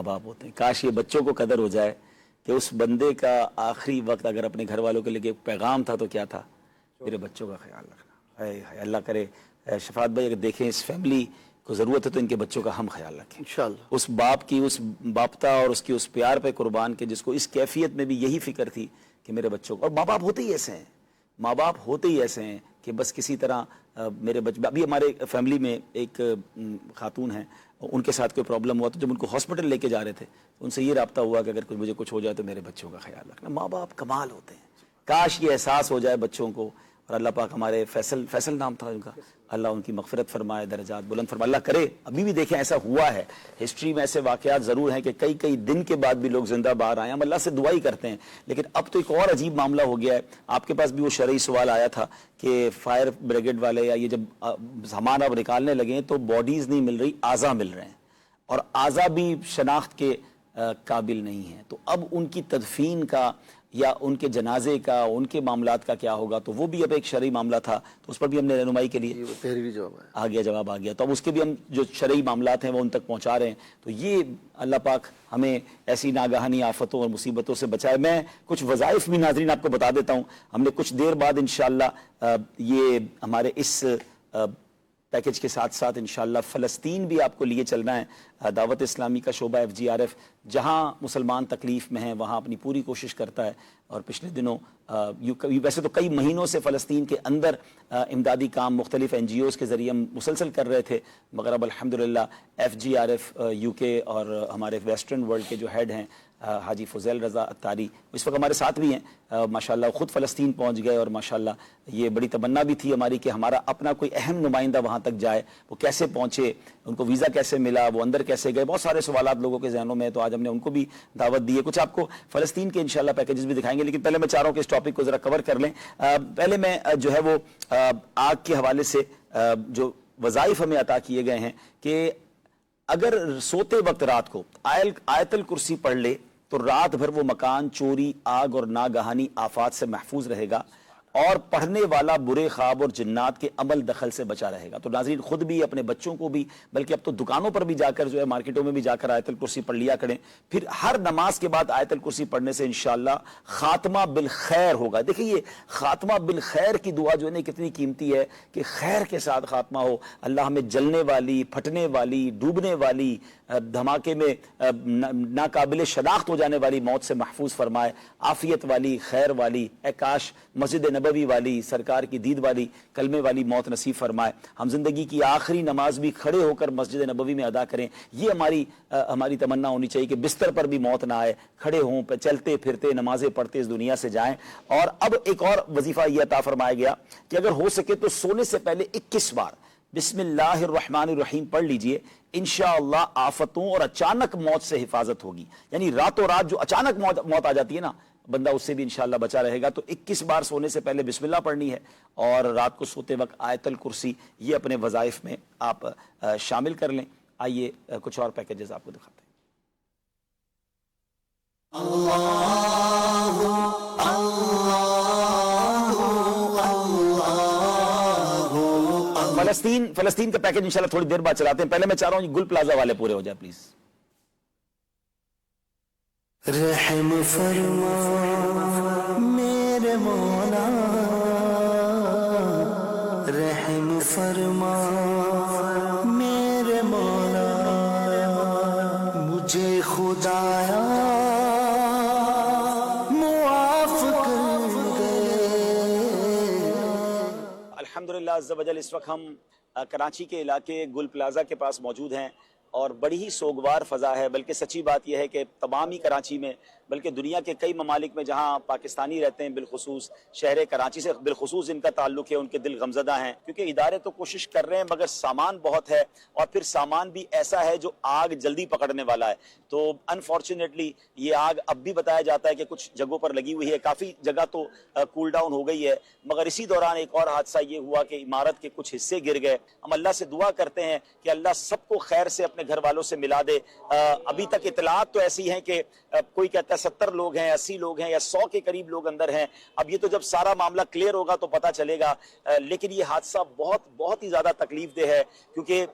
باپ ہوتے ہیں۔ کاش یہ بچوں کو قدر ہو جائے کہ اس بندے کا آخری وقت اگر اپنے گھر والوں کے لیے پیغام تھا تو کیا تھا؟ میرے بچوں کا خیال رکھنا۔ ہائے ہائے، اللہ کرے شفاعت بھائی اگر دیکھیں اس فیملی کو ضرورت ہے تو ان کے بچوں کا ہم خیال رکھیں انشاءاللہ۔ اس باپ کی اس باپتا اور اس کی اس پیار پہ قربان کے جس کو اس کیفیت میں بھی یہی فکر تھی کہ میرے بچوں کو، اور ماں باپ ہوتے ہی ایسے ہیں، ماں باپ ہوتے ہی ایسے ہیں کہ بس کسی طرح میرے بچے۔ ابھی ہمارے فیملی میں ایک خاتون ہیں، ان کے ساتھ کوئی پرابلم ہوا تو جب ان کو ہاسپٹل لے کے جا رہے تھے ان سے یہ رابطہ ہوا کہ اگر مجھے کچھ ہو جائے تو میرے بچوں کا خیال رکھنا۔ ماں باپ کمال ہوتے ہیں، کاش یہ احساس ہو جائے بچوں کو۔ اور اللہ پاک ہمارے فیصل نام تھا ان کا، اللہ ان کی مغفرت فرمائے، درجات بلند فرمائے۔ اللہ کرے ابھی بھی دیکھیں ایسا ہوا ہے، ہسٹری میں ایسے واقعات ضرور ہیں کہ کئی دن کے بعد بھی لوگ زندہ باہر آئے ہیں، ہم اللہ سے دعا ہی کرتے ہیں۔ لیکن اب تو ایک اور عجیب معاملہ ہو گیا ہے، آپ کے پاس بھی وہ شرعی سوال آیا تھا کہ فائر بریگیڈ والے یا یہ جب سامان اب نکالنے لگے ہیں تو باڈیز نہیں مل رہی، اعضا مل رہے ہیں، اور اعضا بھی شناخت کے قابل نہیں ہیں، تو اب ان کی تدفین کا یا ان کے جنازے کا، ان کے معاملات کا کیا ہوگا؟ تو وہ بھی اب ایک شرعی معاملہ تھا، تو اس پر بھی ہم نے رہنمائی کے لیے جواب آ گیا، تو اب اس کے بھی ہم جو شرعی معاملات ہیں وہ ان تک پہنچا رہے ہیں۔ تو یہ اللہ پاک ہمیں ایسی ناگہانی آفتوں اور مصیبتوں سے بچائے۔ میں کچھ وظائف بھی ناظرین آپ کو بتا دیتا ہوں، ہم نے کچھ دیر بعد انشاءاللہ یہ ہمارے اس پیکج کے ساتھ ساتھ انشاءاللہ فلسطین بھی آپ کو لیے چلنا ہے۔ دعوت اسلامی کا شعبہ FGRF جہاں مسلمان تکلیف میں ہیں وہاں اپنی پوری کوشش کرتا ہے، اور پچھلے دنوں ویسے تو کئی مہینوں سے فلسطین کے اندر امدادی کام مختلف NGOs کے ذریعے ہم مسلسل کر رہے تھے، مگر اب الحمدللہ FGRF UK اور ہمارے ویسٹرن ورلڈ کے جو ہیڈ ہیں حاجی فضیل رضا اتاری اس وقت ہمارے ساتھ بھی ہیں، ماشاءاللہ خود فلسطین پہنچ گئے، اور ماشاءاللہ یہ بڑی تمنا بھی تھی ہماری کہ ہمارا اپنا کوئی اہم نمائندہ وہاں تک جائے۔ وہ کیسے پہنچے، ان کو ویزا کیسے ملا، وہ اندر کیسے گئے، بہت سارے سوالات لوگوں کے ذہنوں میں، تو آج ہم نے ان کو بھی دعوت دی ہے۔ کچھ آپ کو فلسطین کے انشاءاللہ پیکیجز بھی دکھائیں گے، لیکن پہلے میں چاہ رہا ہوں کہ اس ٹاپک کو ذرا کور کر لیں۔ پہلے میں جو ہے وہ آگ کے حوالے سے جو وظائف ہمیں عطا کیے گئے ہیں کہ اگر سوتے وقت رات کو آیت الکرسی پڑھ لے تو رات بھر وہ مکان چوری، آگ اور ناگہانی آفات سے محفوظ رہے گا، اور پڑھنے والا برے خواب اور جنات کے عمل دخل سے بچا رہے گا۔ تو ناظرین خود بھی، اپنے بچوں کو بھی، بلکہ اب تو دکانوں پر بھی جا کر جو ہے مارکیٹوں میں بھی جا کر آیت الکرسی پڑھ لیا کریں۔ پھر ہر نماز کے بعد آیت الکرسی پڑھنے سے انشاءاللہ خاتمہ بالخیر ہوگا۔ دیکھیں یہ خاتمہ بالخیر کی دعا جو ہے نا کتنی قیمتی ہے کہ خیر کے ساتھ خاتمہ ہو۔ اللہ ہمیں جلنے والی، پھٹنے والی، ڈوبنے والی، دھماکے میں ناقابل شناخت ہو جانے والی موت سے محفوظ فرمائے، عافیت والی، خیر والی، اے کاش مسجد نبوی والی، سرکار کی دید والی، کلمے والی موت نصیب فرمائے۔ ہم زندگی کی آخری نماز بھی کھڑے ہو کر مسجد نبوی میں ادا کریں، یہ ہماری تمنا ہونی چاہیے کہ بستر پر بھی موت نہ آئے، کھڑے ہوں، چلتے پھرتے نمازیں پڑھتے اس دنیا سے جائیں۔ اور اب ایک اور وظیفہ یہ عطا فرمایا گیا کہ اگر ہو سکے تو سونے سے پہلے 21 بار بسم اللہ الرحمن الرحیم پڑھ لیجئے، انشاءاللہ آفتوں اور اچانک موت سے حفاظت ہوگی۔ یعنی راتوں رات جو اچانک موت آ جاتی ہے نا، بندہ اس سے بھی انشاءاللہ بچا رہے گا۔ تو 21 بار سونے سے پہلے بسم اللہ پڑھنی ہے، اور رات کو سوتے وقت آیت الکرسی، یہ اپنے وظائف میں آپ شامل کر لیں۔ آئیے کچھ اور پیکیجز آپ کو دکھاتے ہیں۔ اللہ اللہ اللہ فلسطین کا پیکج انشاءاللہ تھوڑی دیر بعد چلاتے ہیں. پہلے میں چاہ رہا ہوں گل پلازا والے پورے ہو جائے پلیز. رحم فرما میرے مولا، رحم فرما میرے مولا، مجھے خدایا معاف کر دے. الحمدللہ عز و جل اس وقت ہم کراچی کے علاقے گل پلازا کے پاس موجود ہیں اور بڑی ہی سوگوار فضا ہے. بلکہ سچی بات یہ ہے کہ تمام ہی کراچی میں بلکہ دنیا کے کئی ممالک میں جہاں پاکستانی رہتے ہیں بالخصوص شہر کراچی سے بالخصوص ان کا تعلق ہے، ان کے دل غمزدہ ہیں کیونکہ ادارے تو کوشش کر رہے ہیں مگر سامان بہت ہے اور پھر سامان بھی ایسا ہے جو آگ جلدی پکڑنے والا ہے. تو انفارچونیٹلی یہ آگ اب بھی بتایا جاتا ہے کہ کچھ جگہوں پر لگی ہوئی ہے، کافی جگہ تو کول ڈاؤن ہو گئی ہے، مگر اسی دوران ایک اور حادثہ یہ ہوا کہ عمارت کے کچھ حصے گر گئے. ہم اللہ سے دعا کرتے ہیں کہ اللہ سب کو خیر سے اپنے گھر والوں سے ملا دے. ابھی تک اطلاعات تو ایسی ہیں کہ کوئی کہتا ہے 70 لوگ ہیں، 80 لوگ ہیں یا 100 کے قریب لوگ اندر ہیں. اب یہ تو جب سارا معاملہ کلیئر ہوگا تو پتہ چلے گا. لیکن یہ حادثہ بہت ہی زیادہ تکلیف دہ ہے کیونکہ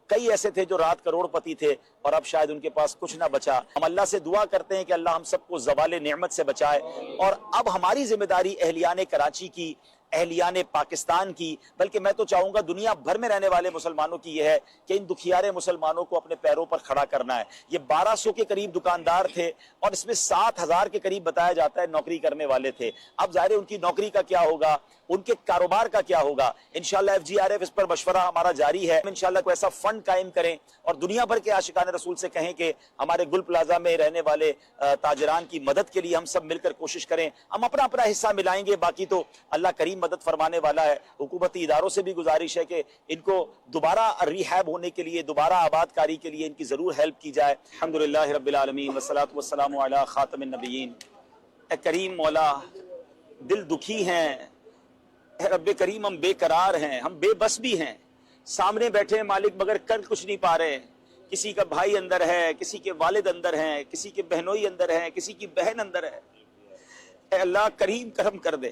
کئی ایسے تھے جو رات کروڑ پتی تھے اور اب شاید ان کے پاس کچھ نہ بچا. ہم اللہ سے دعا کرتے ہیں کہ اللہ ہم سب کو زوال نعمت سے بچائے. اور اب ہماری ذمہ داری اہلیان کراچی کی، اہلیان پاکستان کی، بلکہ میں تو چاہوں گا دنیا بھر میں رہنے والے مسلمانوں کی یہ ہے کہ ان دکھیارے مسلمانوں کو اپنے پیروں پر کھڑا کرنا ہے. یہ 1200 کے قریب دکاندار تھے اور اس میں 7000 کے قریب بتایا جاتا ہے نوکری کرنے والے تھے. اب ظاہر ہے ان کی نوکری کا کیا ہوگا، ان کے کاروبار کا کیا ہوگا. انشاءاللہ FGRF اس پر مشورہ ہمارا جاری ہے. انشاءاللہ کوئی ایسا فنڈ قائم کریں اور دنیا بھر کے عاشقان رسول سے کہیں کہ ہمارے گل پلازا میں رہنے والے تاجران کی مدد کے لیے ہم سب مل کر کوشش کریں. ہم اپنا حصہ ملائیں گے، باقی تو اللہ کریم مدد فرمانے والا ہے. حکومتی اداروں سے بھی گزارش ہے کہ ان کو دوبارہ ریہیب ہونے کے لیے، دوبارہ آباد کاری کے لیے ان کی ضرور ہیلپ کی جائے. الحمدللہ رب العالمین والصلاة والسلام علی خاتم النبیین. اے کریم مولا، دل دکھی ہیں. اے رب کریم، ہم بے قرار ہیں، ہم بے بس بھی ہیں. سامنے بیٹھے ہیں مالک مگر کر کچھ نہیں پا رہے. کسی کا بھائی اندر ہے، کسی کے والد اندر ہیں، کسی کے بہنوئی اندر ہیں، کسی کی بہن اندر ہے. اے اللہ کریم کرم کر دے،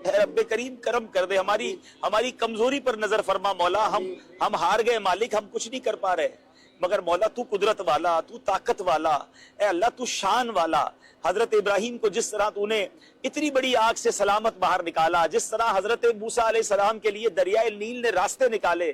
اے رب کریم کرم کر دے. ہماری کمزوری پر نظر فرما مولا. ہم ہار گئے مالک، ہم کچھ نہیں کر پا رہے مگر مولا تو قدرت والا، تو طاقت والا، اے اللہ تو شان والا. حضرت ابراہیم کو جس طرح تو نے اتنی بڑی آگ سے سلامت باہر نکالا، جس طرح حضرت موسیٰ علیہ السلام کے لیے دریائے نیل نے راستے نکالے،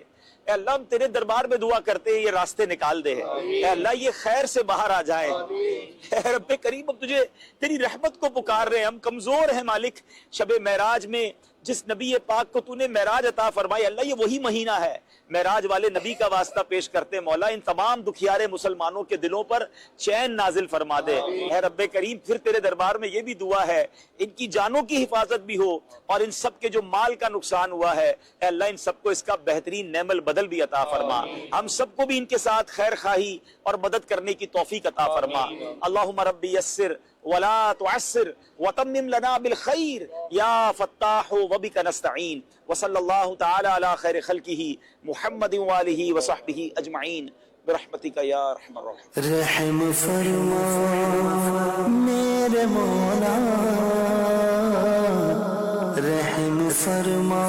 اے اللہ ہم تیرے دربار میں دعا کرتے ہیں یہ راستے نکال دے. اے اللہ یہ خیر سے باہر آ جائیں. اے رب کریم، اب تجھے تیری رحمت کو پکار رہے ہیں، ہم کمزور ہیں مالک. شب معراج میں جس نبی پاک کو تو نے معراج عطا فرمائی، اللہ یہ وہی مہینہ ہے. معراج والے نبی کا واسطہ پیش کرتے مولا ان تمام دکھیارے مسلمانوں کے دلوں پر چین نازل فرما دے. اے رب کریم، پھر تیرے دربار میں یہ بھی دعا ہے ان کی جانوں کی حفاظت بھی ہو اور ان سب کے جو مال کا نقصان ہوا ہے، اے اللہ ان سب کو اس کا بہترین نعم البدل بھی عطا فرما. ہم سب کو بھی ان کے ساتھ خیر خواہی اور مدد کرنے کی توفیق عطا فرما. اللہم ربی یسر ولا تعسر وتمم لنا بالخیر یا فتاح وبک نستعین. وصلی اللہ تعالی علی خیر خلقہ محمد وآلہ وصحبہ اجمعین برحمتک یا ارحم الراحمین. رحم فرما میرے مولا، رحم فرما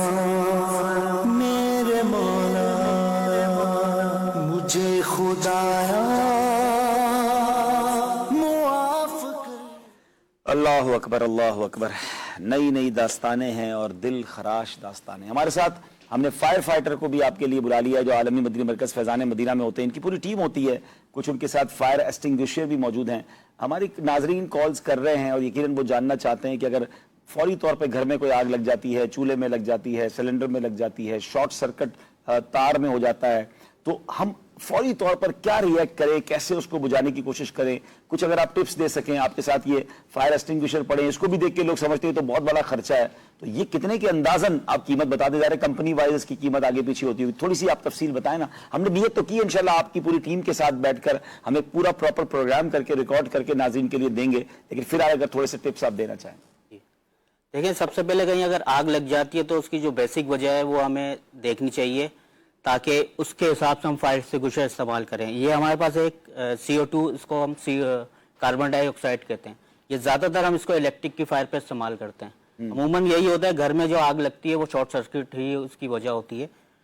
میرے مولا، مجھے خدایا معاف کر. اللہ اکبر، اللہ اکبر. نئی داستانیں ہیں اور دل خراش داستانیں. ہمارے ساتھ ہم نے فائر فائٹر کو بھی آپ کے لیے بلا لیا جو عالمی مدنی مرکز فیضان مدینہ میں ہوتے ہیں. ان کی پوری ٹیم ہوتی ہے، کچھ ان کے ساتھ فائر ایکسٹنگوشر بھی موجود ہیں. ہماری ناظرین کالز کر رہے ہیں اور یقیناً وہ جاننا چاہتے ہیں کہ اگر فوری طور پہ گھر میں کوئی آگ لگ جاتی ہے، چولہے میں لگ جاتی ہے، سلنڈر میں لگ جاتی ہے، شارٹ سرکٹ تار میں ہو جاتا ہے، تو ہم فوری طور پر کیا ریئیکٹ کریں، کیسے اس کو بجھانے کی کوشش کریں. کچھ اگر آپ ٹپس دے سکیں. آپ کے ساتھ یہ فائر ایکسٹنگوشر پڑے، اس کو بھی دیکھ کے لوگ سمجھتے ہیں تو بہت بڑا خرچہ ہے، تو یہ کتنے کے اندازاً آپ قیمت بتا دیں. ظاہر کمپنی وائز اس کی قیمت آگے پیچھے ہوتی ہوئی، تھوڑی سی آپ تفصیل بتائیں نا. ہم نے نیت تو کی انشاءاللہ آپ کی پوری ٹیم کے ساتھ بیٹھ کر ہمیں پورا پراپر پروگرام کر کے ریکارڈ کر کے ناظرین کے لیے دیں گے، لیکن پھر اگر تھوڑے سے ٹپس آپ دینا چاہیں. دیکھیں، سب سے پہلے کہیں اگر آگ لگ جاتی ہے تو اس کی جو بیسک وجہ ہے وہ ہمیں دیکھنی چاہیے تاکہ اس کے حساب سے ہم فائر ایکسٹنگوشر استعمال کریں. یہ ہمارے پاس ایک CO2، اس کو ہم کاربن ڈائی آکسائڈ کہتے ہیں. یہ زیادہ تر ہم اس کو الیکٹرک کی فائر پہ استعمال کرتے ہیں. عموماً یہی ہوتا ہے گھر میں جو آگ لگتی ہے وہ شارٹ سرکٹ ہی اس کی وجہ ہوتی ہے.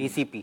DCP,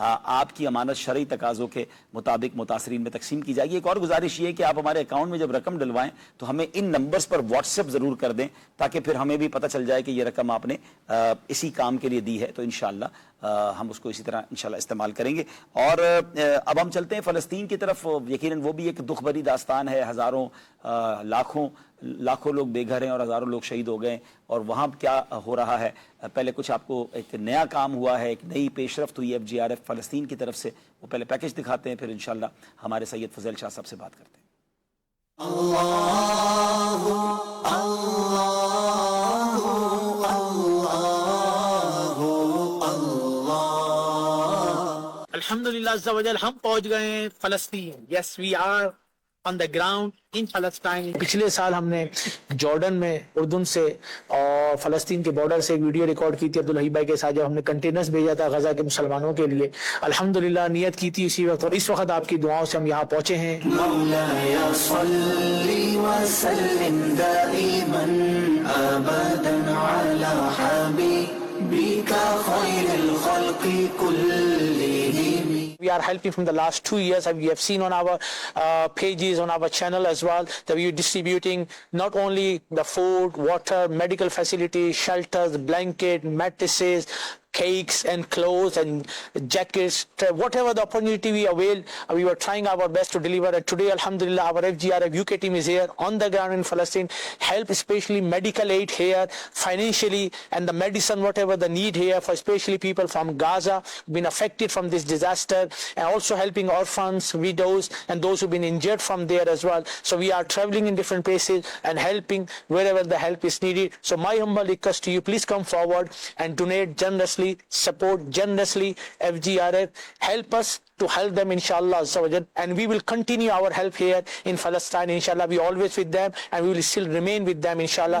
آپ کی امانت شرعی تقاضوں کے مطابق متاثرین میں تقسیم کی جائے گی۔ ایک اور گزارش یہ ہے کہ آپ ہمارے اکاؤنٹ میں جب رقم ڈلوائیں تو ہمیں ان نمبرز پر واٹس ایپ ضرور کر دیں تاکہ پھر ہمیں بھی پتہ چل جائے کہ یہ رقم آپ نے اسی کام کے لیے دی ہے، تو انشاءاللہ ہم اس کو اسی طرح انشاءاللہ استعمال کریں گے۔ اور اب ہم چلتے ہیں فلسطین کی طرف۔ یقیناً وہ بھی ایک دکھ بھری داستان ہے، ہزاروں لاکھوں لوگ بے گھر ہیں اور ہزاروں لوگ شہید ہو گئے، اور وہاں کیا ہو رہا ہے۔ پہلے کچھ آپ کو ایک نیا کام ہوا ہے، ایک نئی پیش رفت ہوئی ہے FGRF فلسطین کی طرف سے، وہ پہلے پیکج دکھاتے ہیں، پھر انشاءاللہ ہمارے سید فضیل شاہ صاحب سے بات کرتے ہیں۔ الحمدللہ عز و جل ہم پہنچ گئے ہیں فلسطین۔ یس we are on the ground ان فلسطین۔ پچھلے سال ہم نے جارڈن میں اردن سے اور فلسطین کے بارڈر سے ایک ویڈیو ریکارڈ کی تھی عبدالحی بھائی کے ساتھ، جب ہم نے کنٹینرز بھیجا تھا غزہ کے مسلمانوں کے لیے۔ الحمدللہ نیت کی تھی اسی وقت، اور اس وقت آپ کی دعاؤں سے ہم یہاں پہنچے ہیں۔ مولاي صل وسلم دائما ابدا على حبيبك خير الخلق كلهم۔ We are helping from the last 2 years. We have seen on our pages, on our channel as well, that we are distributing not only the food, water, medical facilities, shelters, blanket, mattresses, cakes and clothes and jackets, whatever the opportunity we availed, we were trying our best to deliver. And today, alhamdulillah, our FGRF UK team is here on the ground in Palestine, help especially medical aid here, financially, and the medicine, whatever the need here for especially people from Gaza been affected from this disaster, and also helping orphans, widows, and those who've been injured from there as well. So we are traveling in different places and helping wherever the help is needed. So my humble request to you, please come forward and donate generously, support generously FGRF, help us to help them inshallah azza wa jal, and we will continue our help here in Palestine inshallah. We always with them and we will still remain with them inshallah.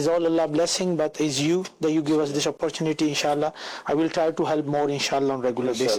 Is all Allah blessing, but is you that you give us this opportunity inshallah. I will try to help more inshallah on regular basis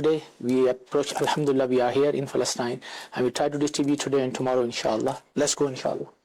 Today we approach, alhamdulillah, we are here in Palestine and we try to distribute today and tomorrow inshallah. Let's go inshallah.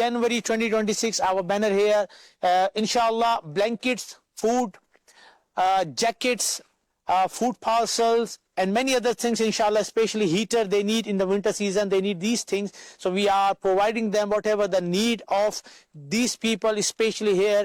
January 2026, our banner here, inshallah, blankets, food, jackets, food parcels, and many other things inshallah, especially heater they need in the winter season, they need these things. So we are providing them whatever the need of these people, especially here.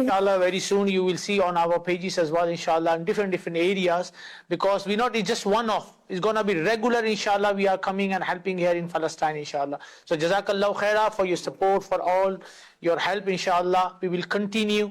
Inshallah, very soon you will see on our pages as well inshallah in different areas, because we not, it's just one off, it's gonna be regular inshallah. We are coming and helping here in Palestine inshallah. So jazakallahu khaira for your support, for all your help inshallah. We will continue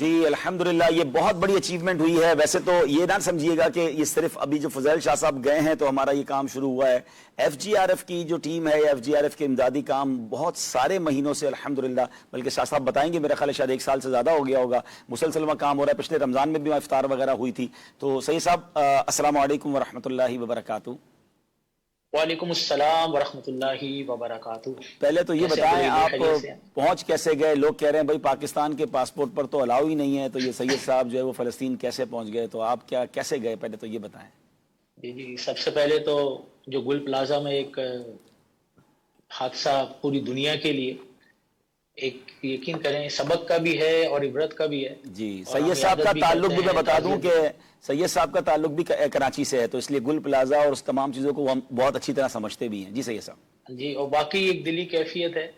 جی الحمدللہ یہ بہت بڑی achievement ہوئی ہے۔ ویسے تو یہ نہ سمجھیے گا کہ یہ صرف ابھی جو فضیل شاہ صاحب گئے ہیں تو ہمارا یہ کام شروع ہوا ہے۔ FGRF کی جو ٹیم ہے، FGRF کے امدادی کام بہت سارے مہینوں سے الحمدللہ، بلکہ شاہ صاحب بتائیں گے، میرا خیال ہے شاید 1 سال سے زیادہ ہو گیا ہوگا، مسلسل وہاں کام ہو رہا ہے۔ پچھلے رمضان میں بھی وہاں افطار وغیرہ ہوئی تھی۔ تو سید صاحب السلام علیکم ورحمۃ اللہ وبرکاتہ۔ وعلیکم السلام ورحمۃ اللہ وبرکاتہ۔ پہلے تو یہ بتائیں آپ پہنچ کیسے گئے؟ لوگ کہہ رہے ہیں بھائی پاکستان کے پاسپورٹ پر تو الاؤ ہی نہیں ہے، تو یہ سید صاحب جو ہے وہ فلسطین کیسے پہنچ گئے؟ تو آپ کیسے گئے پہلے تو یہ بتائیں۔ جی سب سے پہلے تو جو گل پلازا میں ایک حادثہ پوری دنیا کے لیے ایک یقین کریں سبق کا بھی ہے اور عبرت کا بھی ہے. جی سید صاحب کا تعلق بھی میں بتا دوں کہ سید صاحب کا تعلق بھی کراچی سے ہے، تو اس لیے گل پلازا اور اس تمام چیزوں کو ہم بہت اچھی طرح سمجھتے بھی ہیں. جی سید صاحب. جی اور واقعی ایک دلی کیفیت ہے.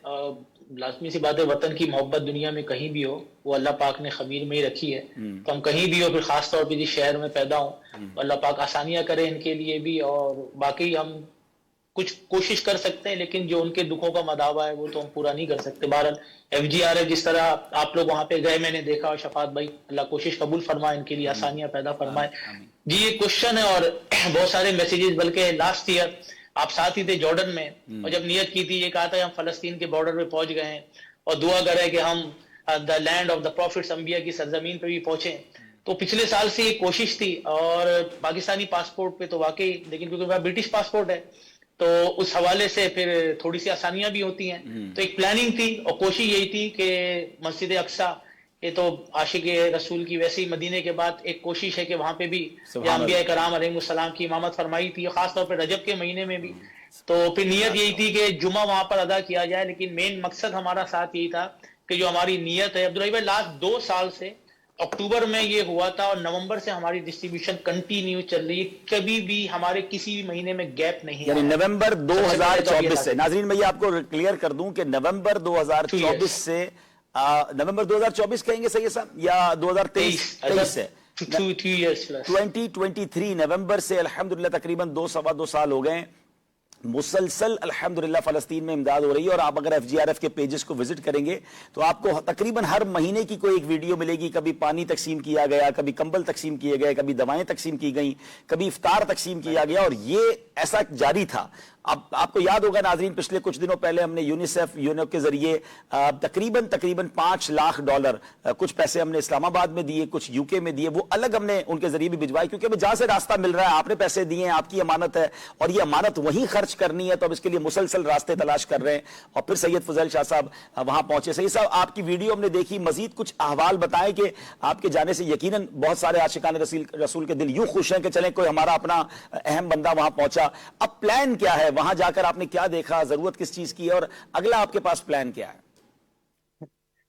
لازمی سی بات ہے، وطن کی محبت دنیا میں کہیں بھی ہو وہ اللہ پاک نے خمیر میں ہی رکھی ہے. تو ہم کہیں بھی ہو، پھر خاص طور پہ جس شہر میں پیدا ہوں، اللہ پاک آسانیاں کرے ان کے لیے بھی. اور باقی ہم کچھ کوشش کر سکتے ہیں لیکن جو ان کے دکھوں کا مداوع ہے وہ تو ہم پورا نہیں کر سکتے. بہرحال FGRF جس طرح آپ لوگ وہاں پہ گئے میں نے دیکھا، اور شفاعت بھائی اللہ کوشش قبول فرمائے، ان کے لیے آسانیاں پیدا فرمائے. جی یہ کوشچن ہے اور بہت سارے میسیجز، بلکہ لاسٹ ایئر آپ ساتھ ہی تھے جارڈن میں، اور جب نیت کی تھی یہ کہا تھا ہم فلسطین کے بارڈر پہ پہنچ گئے ہیں اور دعا کرے کہ ہم دا لینڈ آف دا پروفٹس انبیاء کی سرزمین پہ بھی پہنچیں. تو پچھلے سال سے یہ کوشش تھی، اور پاکستانی پاسپورٹ پہ تو واقعی، لیکن کیونکہ میرا برٹش پاسپورٹ ہے تو اس حوالے سے پھر تھوڑی سی آسانیاں بھی ہوتی ہیں. تو ایک پلاننگ تھی اور کوشش یہی تھی کہ مسجد اقصیٰ، یہ تو عاشق رسول کی ویسے ہی مدینے کے بعد ایک کوشش ہے کہ وہاں پہ بھی انبیاء کرام علیہ السلام کی امامت فرمائی تھی، خاص طور پہ رجب کے مہینے میں بھی. تو پھر نیت یہی تھی کہ جمعہ وہاں پر ادا کیا جائے، لیکن مین مقصد ہمارا ساتھ یہی تھا کہ جو ہماری نیت ہے عبدالرحیم بھائی، لاسٹ 2 سال سے اکتوبر میں یہ ہوا تھا اور نومبر سے ہماری ڈسٹریبیوشن کنٹینیو چل رہی ہے، کبھی بھی ہمارے کسی بھی مہینے میں گیپ نہیں، یعنی نومبر 2024 سے. ناظرین میں یہ آپ کو کلیئر کر دوں کہ نومبر 2024 سے نومبر 2024 کہیں گے سید صاحب یا 2023 سے 2023 نومبر سے الحمدللہ تقریباً 2.25 سال ہو گئے مسلسل الحمدللہ فلسطین میں امداد ہو رہی ہے. اور آپ اگر FGRF کے پیجز کو وزٹ کریں گے تو آپ کو تقریباً ہر مہینے کی کوئی ایک ویڈیو ملے گی. کبھی پانی تقسیم کیا گیا، کبھی کمبل تقسیم کیے گئے، کبھی دوائیں تقسیم کی گئیں، کبھی افطار تقسیم کیا گیا، اور یہ ایسا جاری تھا. اب آپ کو یاد ہوگا ناظرین، پچھلے کچھ دنوں پہلے ہم نے یونیسیف کے ذریعے تقریباً $5 لاکھ کچھ پیسے ہم نے اسلام آباد میں دیے، کچھ UK میں دیے، وہ الگ ہم نے ان کے ذریعے بھی بھجوائے، کیونکہ جہاں سے راستہ مل رہا ہے آپ نے پیسے دیے ہیں، آپ کی امانت ہے اور یہ امانت وہیں خرچ کرنی ہے. تو اب اس کے لیے مسلسل راستے تلاش کر رہے ہیں. اور پھر سید فضیل شاہ صاحب وہاں پہنچے. سید صاحب آپ کی ویڈیو ہم نے دیکھی، مزید کچھ احوال بتائیں کہ آپ کے جانے سے یقیناً بہت سارے عاشقان رسول کے دل یوں خوش ہیں کہ چلیں کوئی ہمارا اپنا اہم بندہ وہاں پہنچا. اب پلان کیا ہے وہاں جا کر؟ آپ نے کیا دیکھا، ضرورت کس چیز کی ہے، اور اگلا آپ کے پاس پلان کیا ہے؟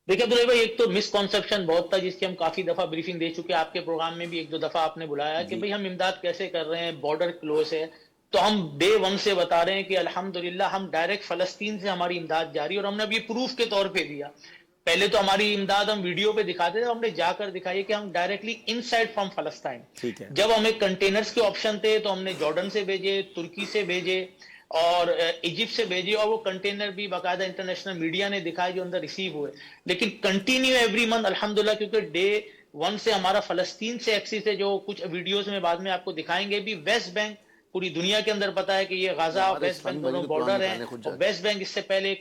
دیکھیں عبداللہ بھائی، ایک تو مسکنسپشن بہت تھا جس کی ہم کافی دفعہ بریفنگ دے چکے. آپ کے پروگرام میں بھی 1-2 دفعہ آپ نے بلایا کہ بھئی ہم امداد کیسے کر رہے ہیں، بارڈر کلوز ہے. تو ہم ڈے 1 سے بتا رہے ہیں کہ الحمدللہ ہم ڈائریکٹ فلسطین سے ہماری امداد جاری، اور ہم نے اب یہ پروف کے طور پہ دیا. پہلے تو ہماری امداد ہم ویڈیو پہ دکھاتے تھے، ہم نے جا کر دکھائی کہ ہم ڈائریکٹلی ان سائڈ فرام فلسطین. جب ہمیں کنٹینرز کے آپشن تھے تو ہم نے جارڈن سے بھیجے، ترکی سے بھیجے اور ایجپٹ سے بھیجے، اور وہ کنٹینر بھی باقاعدہ انٹرنیشنل میڈیا نے دکھائے جو اندر ریسیو ہوئے. لیکن کنٹینیو ایوری منتھ الحمدللہ، کیونکہ ڈے 1 سے ہمارا فلسطین سے ایکسس ہے، جو کچھ ویڈیوز میں بعد میں آپ کو دکھائیں گے بھی. ویسٹ بینک پوری دنیا کے اندر پتا ہے کہ یہ غزہ ویسٹ بینک دونوں بارڈر ہیں، اور ویسٹ بینک اس سے پہلے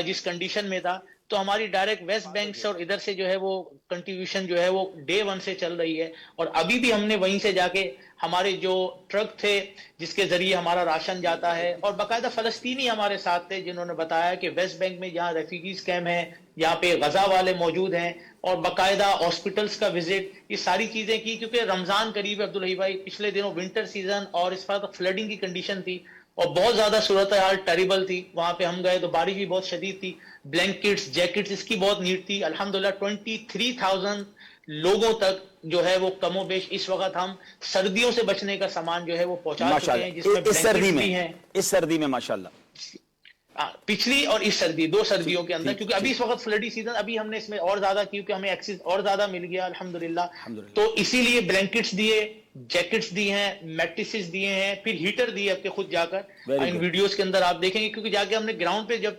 جس کنڈیشن میں تھا، تو ہماری ڈائریکٹ ویسٹ بینک سے اور ادھر سے جو ہے وہ کنٹریبیوشن جو ہے وہ ڈے 1 سے چل رہی ہے. اور ابھی بھی ہم نے وہیں سے جا کے ہمارے جو ٹرک تھے جس کے ذریعے ہمارا راشن جاتا ہے، اور باقاعدہ فلسطینی ہمارے ساتھ تھے جنہوں نے بتایا کہ ویسٹ بینک میں جہاں ریفیوجیز کیمپ ہیں، یہاں پہ غزہ والے موجود ہیں، اور باقاعدہ ہاسپٹلس کا وزٹ، یہ ساری چیزیں کی. کیونکہ رمضان قریب ہے عبدالحی بھائی، پچھلے دنوں ونٹر سیزن اور اس وقت فلڈنگ کی کنڈیشن تھی اور بہت زیادہ صورتحال ٹیریبل تھی. وہاں پہ ہم گئے تو بارش بھی بہت شدید تھی، بلینکٹس، جیکٹس اس کی بہت نیڈ تھی. الحمدللہ 23,000 لوگوں تک جو ہے وہ کم و بیش اس وقت ہم سردیوں سے بچنے کا سامان جو ہے وہ پہنچا چکے ہیں، جس میں بلینکٹس بھی ہیں. اس سردی میں ماشاءاللہ پچھلی اور اس سردی 2 سردیوں کے اندر، کیونکہ ابھی اس وقت فلڈی سیزن، ابھی ہم نے اس میں اور زیادہ کیونکہ ہمیں ایکسس اور زیادہ مل گیا الحمدللہ. تو اسی لیے بلینکٹس دیے، جیکٹس دی ہیں، میٹریسز دیے ہیں، پھر ہیٹر دیے آپ کے خود جا کر. ان ویڈیوز کے اندر آپ دیکھیں گے، کیونکہ جا کے ہم نے گراؤنڈ پہ جب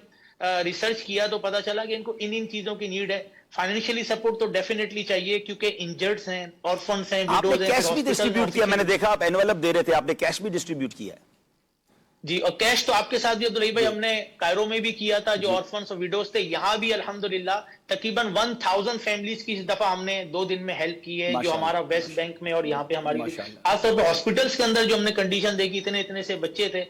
ریسرچ کیا تو پتا چلا کہ ان کو ان چیزوں کی نیڈ ہے. فائنینشلی سپورٹ تو ڈیفینیٹلی چاہیے، کیونکہ انجرڈز ہیں، آرفنز ہیں، ویڈوز ہیں. کیش بھی ڈسٹریبیوٹ کیا، میں نے دیکھا آپ انویلپ دے رہے تھے، آپ نے کیش بھی ڈسٹریبیوٹ کیا ہے. جی، اور کیش تو آپ کے ساتھ بھی عبدالحی بھائی ہم نے کائرو میں بھی کیا تھا، جو آرفنز اور ویڈوز تھے یہاں بھی الحمدللہ تقریباً 1000 فیملیز کی اس دفعہ ہم نے 2 دن میں ہیلپ کی ہے، جو ہمارا ویسٹ بینک میں اور یہاں پہ ہماری خاص طور پہ ہاسپٹلس کے اندر جو ہم نے کنڈیشن دیکھی، اتنے سے بچے تھے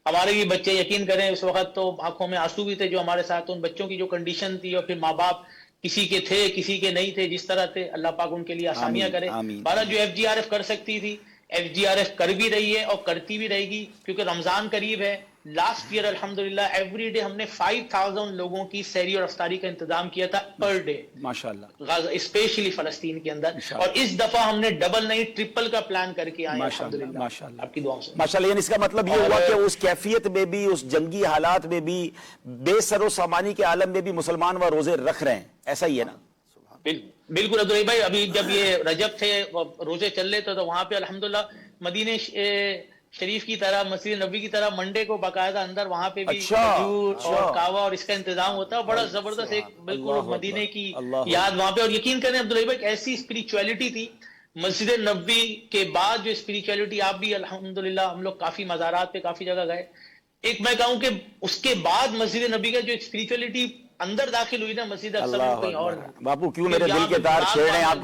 ہمارے بھی بچے، یقین کریں اس وقت تو آنکھوں میں آنسو بھی تھے جو ہمارے ساتھ ان بچوں کی جو کنڈیشن تھی، اور پھر ماں باپ کسی کے تھے کسی کے نہیں تھے، جس طرح تھے، اللہ پاک ان کے لیے آسانیاں کرے. بارہ جو FGRF کر سکتی تھی FGRF کر بھی رہی ہے اور کرتی بھی رہے گی، کیونکہ رمضان قریب ہے. لاسٹ ایئر الحمدللہ ایوری ڈے ہم نے 5000 لوگوں کی سحری اور افطاری کا انتظام کیا تھا پر ڈے ماشاءاللہ، غزہ اسپیشلی فلسطین کے اندر، اور اس دفعہ ہم نے ڈبل نہیں ٹرپل کا پلان کر کے آئے ہیں الحمدللہ ماشاءاللہ آپ کی دعاؤں سے۔ ماشاءاللہ، یعنی اس کا مطلب یہ ہوا کہ اس کیفیت میں بھی، اس جنگی حالات میں بھی، بے سر و سامانی کے عالم میں بھی مسلمان وہ روزے رکھ رہے ہیں، ایسا ہی ہے نا؟ بالکل عبدالرحیم بھائی، ابھی جب یہ رجب تھے روزے چل رہے تھے تو وہاں پہ الحمدللہ مدینہ شریف کی طرح، مسجد نبوی کی طرح منڈے کو باقاعدہ اندر وہاں پہ بھی کھجور اور کاوا اور اس کا انتظام ہوتا ہے، بڑا زبردست ایک بالکل مدینے کی یاد وہاں پہ۔ اور یقین کریں عبدالرحیم بھائی، ایسی اسپریچولیٹی تھی مسجد نبوی کے بعد، جو اسپریچولیٹی آپ بھی الحمدللہ، ہم لوگ کافی مزارات پہ کافی جگہ گئے، ایک میں کہوں کہ اس کے بعد مسجد نبی کا جو اسپریچولیٹی اندر داخل ہوئی نا مسجد اقصی میں، کہیں اور باپو کیوں میرے دل کے تار چھیڑ رہے ہیں؟ آپ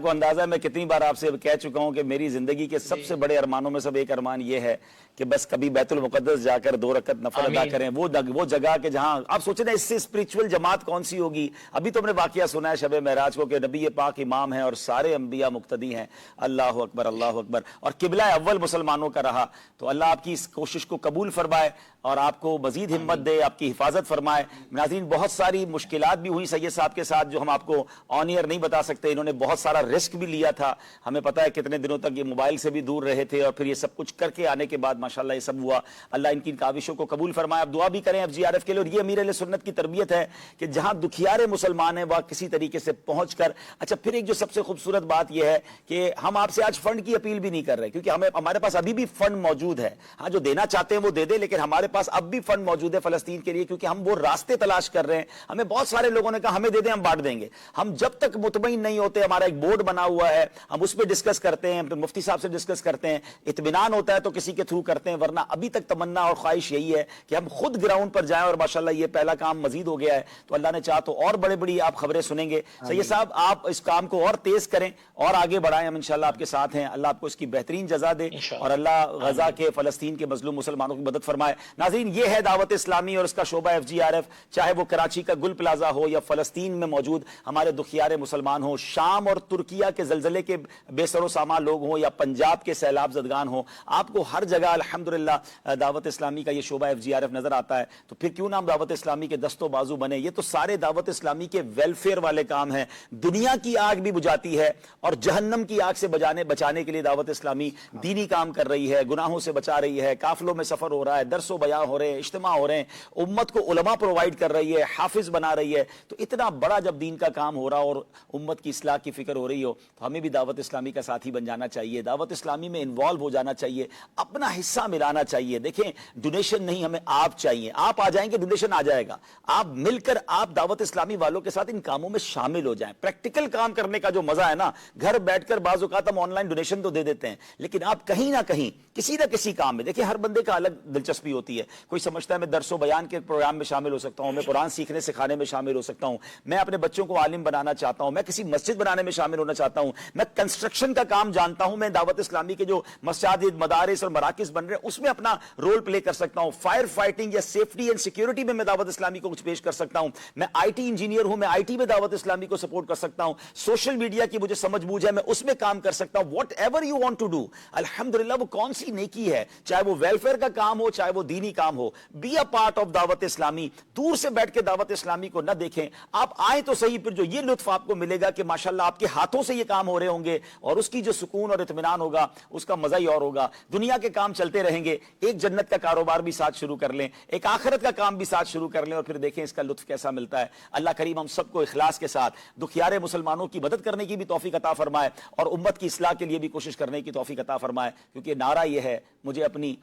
کو اندازہ ہے میں کتنی بار آپ سے کہہ چکا ہوں کہ میری زندگی کے سب سے بڑے ارمانوں میں سب ایک ارمان یہ ہے کہ بس کبھی بیت المقدس جا کر 2 رکعت نفل ادا کریں، وہ جگہ کہ جہاں آپ سوچیں نا اس سے اسپریچول جماعت کون سی ہوگی۔ ابھی تو ہم نے واقعہ سنا ہے شب معراج کو کہ نبی پاک امام ہیں اور سارے انبیاء مقتدی ہیں، اللہ اکبر اللہ اکبر، اور قبلہ اول مسلمانوں کا رہا۔ تو اللہ آپ کی اس کوشش کو قبول فرمائے اور آپ کو مزید ہمت دے، آپ کی حفاظت فرمائے۔ ناظرین، بہت ساری مشکلات بھی ہوئی سید صاحب کے ساتھ جو ہم آپ کو آن ایئر نہیں بتا سکتے، انہوں نے بہت سارا رسک بھی لیا تھا، ہمیں پتہ ہے کتنے دنوں تک یہ موبائل سے بھی دور رہے تھے، اور پھر یہ سب کچھ کر کے آنے کے بعد ماشاءاللہ یہ سب ہوا۔ اللہ ان کی کاوشوں کو قبول فرمائے۔ اب دعا بھی کریں FGRF کے لیے، اور یہ امیر اہل سنت کی تربیت ہے کہ جہاں دکھیارے مسلمان ہیں وہاں کسی طریقے سے پہنچ کر۔ اچھا، پھر ایک جو سب سے خوبصورت بات یہ ہے کہ ہم آپ سے آج فنڈ کی اپیل بھی نہیں کر رہے، کیونکہ ہمارے پاس ابھی بھی فنڈ موجود ہے، ہاں جو دینا چاہتے ہیں وہ دے دیں، لیکن ہمارے پاس اب بھی فنڈ موجود ہے فلسطین کے لیے، کیونکہ ہم وہ راستے تلاش کر رہے ہیں۔ ہمیں بہت سارے لوگوں نے کہا ہمیں دے دیں، ہم بانٹ دیں گے۔ ہم جب تک مطمئن نہیں ہوتے، ہمارا ایک بورڈ بنا ہوا ہے، ہم اس پہ ڈسکس کرتے ہیں، مفتی صاحب سے ڈسکس کرتے ہیں، اطمینان ہوتا ہے تو کسی کے تھرو کرتے ہیں، ورنہ ابھی تک تمنا اور خواہش یہی ہے کہ ہم خود گراؤنڈ پر جائیں، اور ماشاءاللہ یہ پہلا کام مزید ہو گیا ہے، تو اللہ نے چاہا تو اور بڑی آپ خبریں سنیں گے۔ سید صاحب، آپ اس کام کو اور تیز کریں اور آگے بڑھائیں، ہم انشاءاللہ آپ کے ساتھ ہیں۔ اللہ آپ کو اس کی بہترین جزا دے، اور اللہ غزہ کے، فلسطین کے مظلوم مسلمانوں کی مدد فرمائے۔ ناظرین، یہ ہے دعوت اسلامی اور اس کا شعبہ FGRF، چاہے وہ کراچی کا گل پلازا ہو یا فلسطین میں موجود ہمارے دکھیارے مسلمان ہوں، شام اور ترکیہ کے زلزلے کے بے سر و سامان لوگ ہوں، یا پنجاب کے سیلاب زدگان ہوں، آپ کو ہر جگہ الحمدللہ دعوت اسلامی کا یہ شعبہ FGRF نظر آتا ہے۔ تو پھر کیوں نہ ہم دعوت اسلامی کے دست و بازو بنے؟ یہ تو سارے دعوت اسلامی کے ویلفیئر والے کام ہیں۔ دنیا کی آگ بھی بجھاتی ہے، اور جہنم کی آگ سے بچانے کے لیے دعوت اسلامی دینی کام کر رہی ہے، گناہوں سے بچا رہی ہے، قافلوں میں سفر ہو رہا ہے، درس و بیان ہو رہے ہیں، اجتماع ہو رہے ہیں، امت کو علماء پرووائڈ کر رہی ہے، حافظ بنا رہی ہے۔ تو اتنا بڑا جب دین کا کام ہو رہا اور امت کی اصلاح کی فکر ہو رہی ہو، تو ہمیں بھی دعوت اسلامی کا ساتھی بن جانا چاہیے، دعوت اسلامی میں انوالو ہو جانا چاہیے، اپنا حصہ ملانا چاہیے۔ دیکھیں، ڈونیشن نہیں، ہمیں آپ چاہیے، آپ آ جائیں گے ڈونیشن آ جائے گا، آپ مل کر آپ دعوت اسلامی والوں کے ساتھ ان کاموں میں شامل ہو جائیں۔ پریکٹیکل کام کرنے کا جو مزہ ہے نا، گھر بیٹھ کر بعض اوقات ہم آن لائن ڈونیشن تو دے دیتے ہیں، لیکن آپ کہیں نہ کہیں کسی نہ کسی کام میں، دیکھیں ہر بندے کا الگ دلچسپی ہوتی ہے، کوئی سمجھتا ہے میں درس و بیان کے پروگرام میں شامل ہو سکتا ہوں، میں قرآن سیکھنے سکھانے میں شامل ہو سکتا ہوں، میں اپنے بچوں کو عالم بنانا چاہتا ہوں، میں کسی مسجد بنانے میں شامل ہونا چاہتا ہوں، میں کنسٹرکشن کا کام جانتا ہوں، میں دعوت اسلامی کے جو مساجد، مدارس اور مراکز بن رہے ہیں اس میں اپنا رول پلے کر سکتا ہوں، فائر فائٹنگ یا سیفٹی اینڈ سیکیورٹی میں دعوت اسلامی کو کچھ پیش کر سکتا ہوں، میں IT انجینئر ہوں، میں IT میں دعوت اسلامی کو سپورٹ کر سکتا ہوں، سوشل میڈیا کی مجھے سمجھ بوجھ ہے، میں اس میں کام کر سکتا ہوں۔ Whatever you want to do, الحمدللہ وہ کون سی نیکی ہے، چاہے وہ ویلفیئر کا کام ہو، چاہے وہ دینی کام ہو، بی اے پارٹ آف دعوت اسلامی۔ دور سے بیٹھ کے دعوت اسلامی کو نہ دیکھیں، آپ آئیں تو صحیح، پھر جو یہ لطف آپ کو ملے گا کہ ماشاءاللہ آپ کے ہاتھوں سے یہ کام ہو رہے ہوں گے، اور اس کی جو سکون اور اطمینان ہوگا اس کا مزہ ہی اور ہوگا۔ دنیا کے کام چلتے رہیں گے، ایک جنت کا کاروبار بھی ساتھ شروع کر لیں، ایک آخرت کا کام بھی ساتھ شروع کر لیں، اور پھر دیکھیں اس کا لطف کیسا ملتا ہے۔ اللہ کریم ہم سب کو اخلاص کے ساتھ دکھیارے مسلمانوں کی مدد کرنے کی بھی توفیق عطا فرمائے، اور امت کی اصلاح کے لیے بھی کوشش کرنے کی توفیق عطا فرمائے، کیونکہ نعرہ یہ ہے مجھے اپنی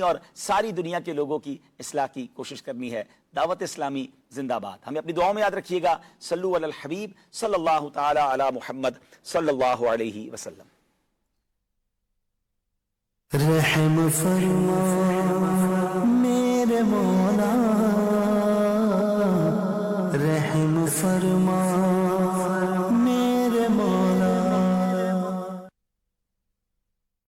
اور ساری دنیا کے لوگوں کی اصلاح کی کوشش کرنی ہے۔ دعوت اسلامی زندہ باد۔ ہمیں اپنی دعاؤں میں یاد رکھیے گا، صلو علی الحبیب صلی اللہ تعالی علی محمد صلی اللہ علیہ وسلم۔ رحم فرما میرے مولا